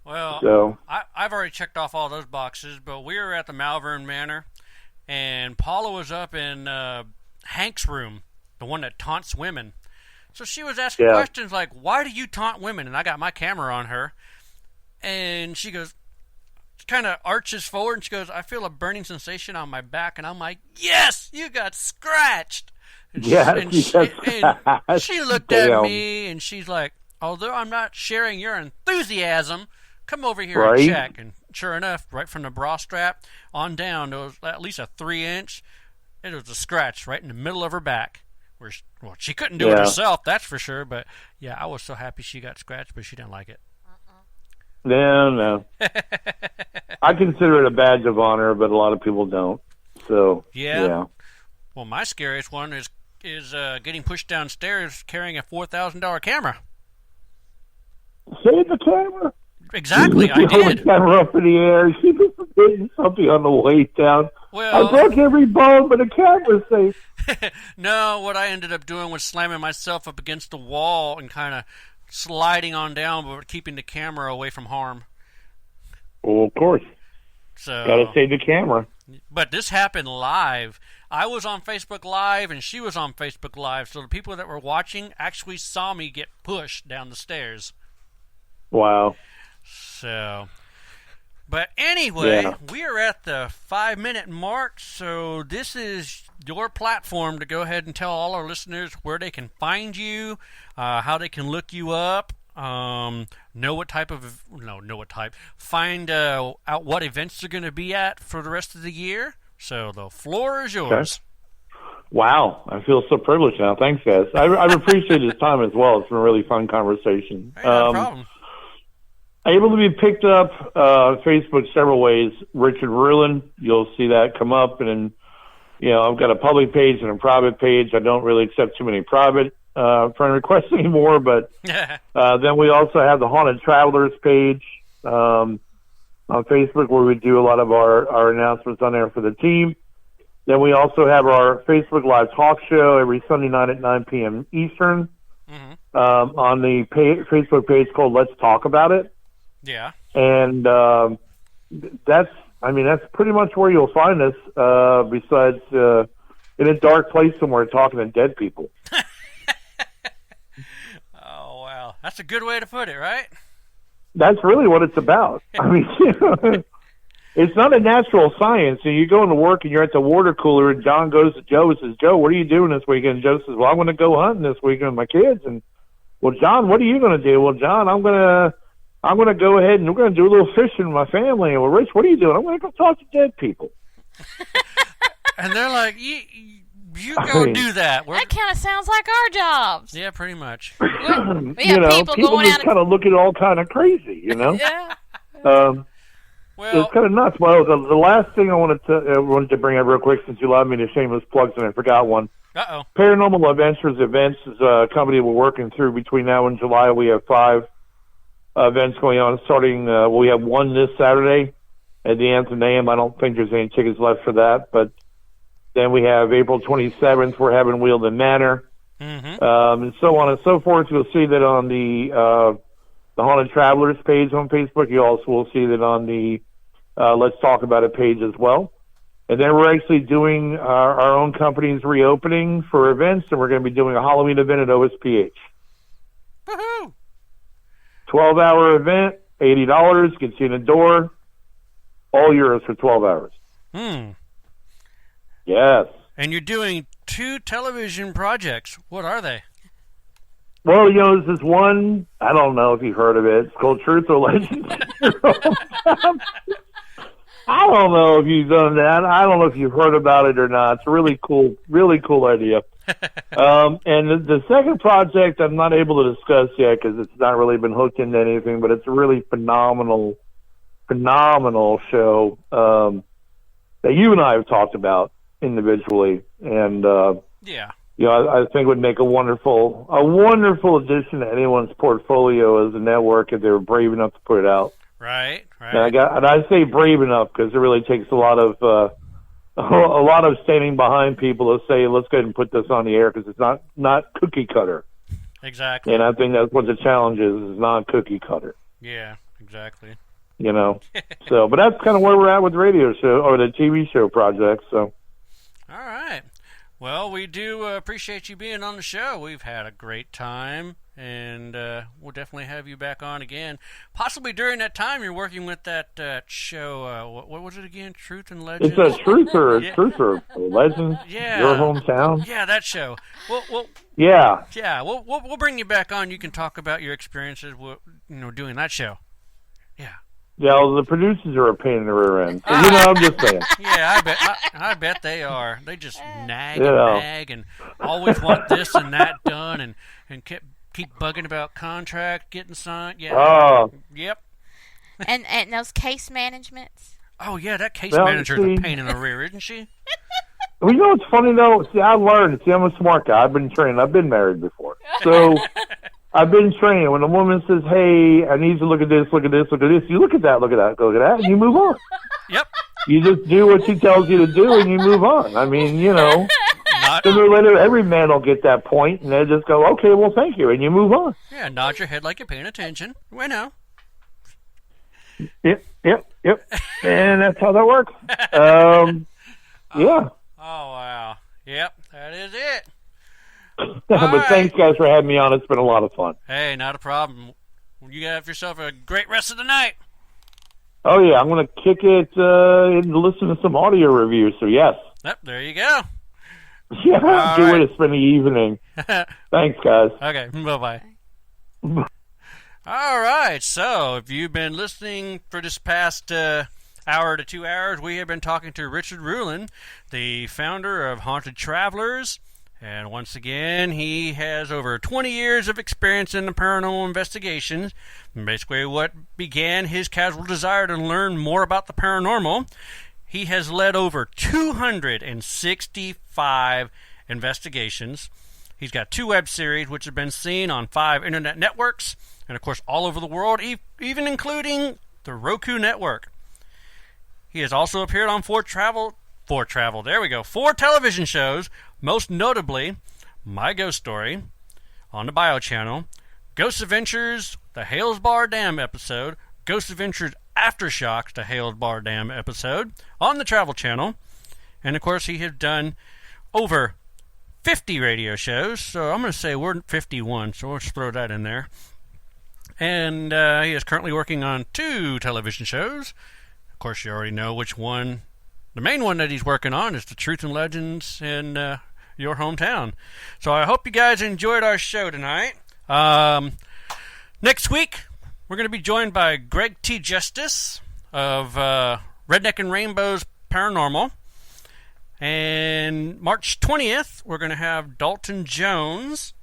Well, so, I've already checked off all those boxes, but we were at the Malvern Manor, and Paula was up in Hank's room, the one that taunts women. So she was asking questions like, why do you taunt women? And I got my camera on her, and she goes, kind of arches forward, and she goes, I feel a burning sensation on my back. And I'm like, yes, you got scratched. And she looked at me, and she's like, although I'm not sharing your enthusiasm, come over here and check. And sure enough, right from the bra strap on down, there was at least a 3-inch. It was a scratch right in the middle of her back. Well, she couldn't do it herself, that's for sure. But yeah, I was so happy she got scratched, but she didn't like it. No. I consider it a badge of honor, but a lot of people don't. So yeah. Well, my scariest one is getting pushed downstairs carrying a $4,000 camera. Save the camera. Exactly, I did. The camera up in the air. She was hitting something on the way down. Well, I broke every bone, but the camera's safe. No, what I ended up doing was slamming myself up against the wall and kind of sliding on down, but keeping the camera away from harm. Well, of course. So gotta save the camera. But this happened live. I was on Facebook Live, and she was on Facebook Live, so the people that were watching actually saw me get pushed down the stairs. Wow. So, but anyway, we are at the 5-minute mark, so this is your platform to go ahead and tell all our listeners where they can find you, how they can look you up, find out what events they're going to be at for the rest of the year. So the floor is yours. Okay. Wow, I feel so privileged now. Thanks, guys. I've appreciated this time as well. It's been a really fun conversation. Hey, no problem. Able to be picked up Facebook several ways. Richard Ruland, you'll see that come up, and I've got a public page and a private page. I don't really accept too many private friend requests anymore, but then we also have the Haunted Travelers page on Facebook, where we do a lot of our announcements on there for the team. Then we also have our Facebook Live talk show every Sunday night at 9 p.m. Eastern on the Facebook page called Let's Talk About It. Yeah. And that's pretty much where you'll find us, besides in a dark place somewhere talking to dead people. Oh, wow. That's a good way to put it, right? That's really what it's about. I mean, it's not a natural science. And you go into work and you're at the water cooler, and John goes to Joe and says, "Joe, what are you doing this weekend?" And Joe says, "Well, I'm going to go hunting this weekend with my kids." And, "Well, John, what are you going to do?" "Well, John, I'm going to go ahead and we're going to do a little fishing with my family." And, "Well, Rich, what are you doing?" "I'm going to go talk to dead people." And they're like, you go do that. That kind of sounds like our jobs. Yeah, pretty much. We have people going just out kind of look at all kind of crazy, you know? Yeah. Well, it's kind of nuts. Well, the last thing I wanted to bring up real quick, since you allowed me to shameless plugs and I forgot one. Uh-oh. Paranormal Adventures Events is a company we're working through between now and July. We have 5 events going on, starting, we have one this Saturday at the Athenaeum. I don't think there's any tickets left for that, but then we have April 27th, we're having Wheeldon Manor, and so on and so forth. You'll see that on the Haunted Travelers page on Facebook. You also will see that on the Let's Talk About It page as well. And then we're actually doing our own company's reopening for events, and we're going to be doing a Halloween event at OSPH. Woohoo! 12-hour event, $80, gets you in the door, all yours for 12 hours. Yes. And you're doing 2 television projects. What are they? Well, this is one, I don't know if you've heard of it. It's called Truth or Legend. I don't know if you've done that. I don't know if you've heard about it or not. It's a really cool idea. And the second project I'm not able to discuss yet because it's not really been hooked into anything, but it's a really phenomenal show that you and I have talked about individually, and I think would make a wonderful addition to anyone's portfolio as a network if they were brave enough to put it out. Right. And I say brave enough because it really takes a lot of standing behind people to say, let's go ahead and put this on the air, because it's not cookie cutter. Exactly. And I think that's what the challenge is not cookie cutter. Yeah, exactly. So, but that's kind of where we're at with the radio show or the TV show project. So. All right. Well, we do appreciate you being on the show. We've had a great time, and we'll definitely have you back on again. Possibly during that time you're working with that show. What was it again? Truth and Legend? It's a Truth or Legend? Yeah. Your hometown? Yeah, that show. Yeah. Yeah, we'll bring you back on. You can talk about your experiences doing that show. Yeah. Yeah, well, the producers are a pain in the rear end. So, I'm just saying. Yeah, I bet they are. They just nag and always want this and that done, and keep bugging about contract getting signed. Yeah. Yep. And those case managements. Oh yeah, that case manager is a pain in the rear, isn't she? Well, what's funny though? See, I learned. See, I'm a smart guy. I've been trained. I've been married before, so. I've been trained. When a woman says, "Hey, I need you to look at this, look at this, look at this," you look at that, look at that, look at that, and you move on. Yep. You just do what she tells you to do, and you move on. I mean, sooner or later, every man will get that point, and they'll just go, "Okay, well, thank you," and you move on. Yeah, nod your head like you're paying attention. We know. Yep. And that's how that works. Yeah. Oh, wow. Yep, that is it. But thanks, guys, for having me on. It's been a lot of fun. Hey, not a problem. You have yourself a great rest of the night. Oh, yeah. I'm going to kick it and listen to some audio reviews, so yes. Yep, there you go. Yeah, good way to spend the evening. Thanks, guys. Okay, bye-bye. All right, so if you've been listening for this past hour to 2 hours, we have been talking to Richard Ruland, the founder of Haunted Travelers. And once again, he has over 20 years of experience in the paranormal investigations. Basically, what began his casual desire to learn more about the paranormal. He has led over 265 investigations. He's got 2 web series, which have been seen on 5 internet networks, and of course, all over the world, even including the ROKU network. He has also appeared on 4 television shows, most notably My Ghost Story on the Bio Channel, Ghost Adventures, the Hales Bar Dam episode, Ghost Adventures Aftershocks, the Hailed Bar Dam episode on the Travel Channel. And, of course, he has done over 50 radio shows, so I'm going to say we're 51, so let's throw that in there. And he is currently working on 2 television shows. Of course, you already know which one. The main one that he's working on is the Truth and Legends in your hometown. So I hope you guys enjoyed our show tonight. Next week, we're going to be joined by Greg T. Justice of Redneck and Rainbows Paranormal. And March 20th, we're going to have Dalton Jones.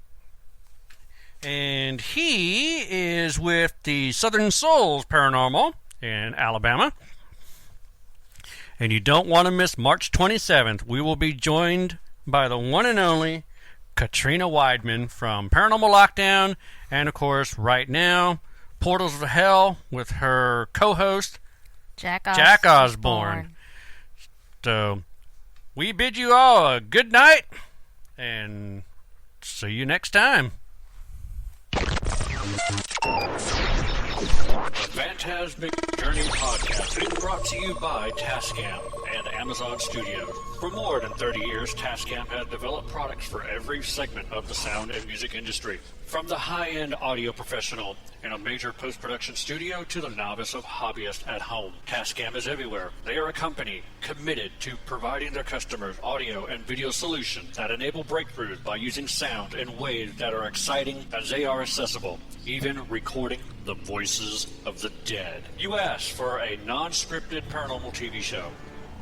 And he is with the Southern Souls Paranormal in Alabama. And you don't want to miss March 27th. We will be joined by the one and only Katrina Weidman from Paranormal Lockdown. And, of course, right now, Portals of Hell with her co-host, Jack Osborne. So, we bid you all a good night, and see you next time. The Phantasmic Journey Podcast is brought to you by Tascam and Amazon Studios. For more than 30 years, Tascam has developed products for every segment of the sound and music industry. From the high-end audio professional in a major post-production studio to the novice of hobbyist at home, Tascam is everywhere. They are a company committed to providing their customers audio and video solutions that enable breakthroughs by using sound in ways that are exciting as they are accessible, even recording the voices of the dead. You asked for a non-scripted paranormal TV show.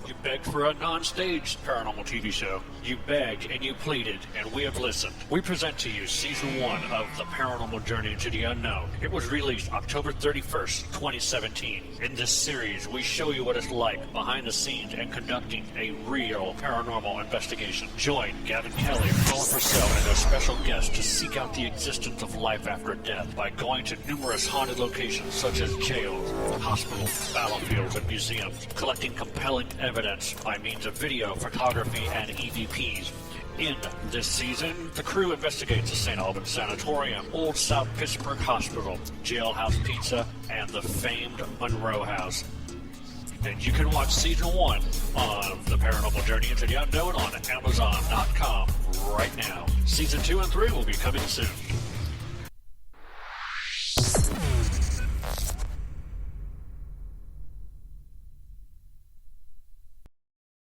You begged for a non-staged paranormal TV show. You begged and you pleaded, and we have listened. We present to you Season 1 of The Paranormal Journey into the Unknown. It was released October 31st, 2017. In this series, we show you what it's like behind the scenes and conducting a real paranormal investigation. Join Gavin Kelly, Colin Purcell, and their special guests to seek out the existence of life after death by going to numerous haunted locations such as jails, hospitals, battlefields, and museums, collecting compelling evidence by means of video, photography, and EVPs. In this season, the crew investigates the St. Albans Sanatorium, Old South Pittsburgh Hospital, Jailhouse Pizza, and the famed Monroe House. And you can watch Season 1 of The Paranormal Journey into the Unknown on Amazon.com right now. Season 2 and 3 will be coming soon.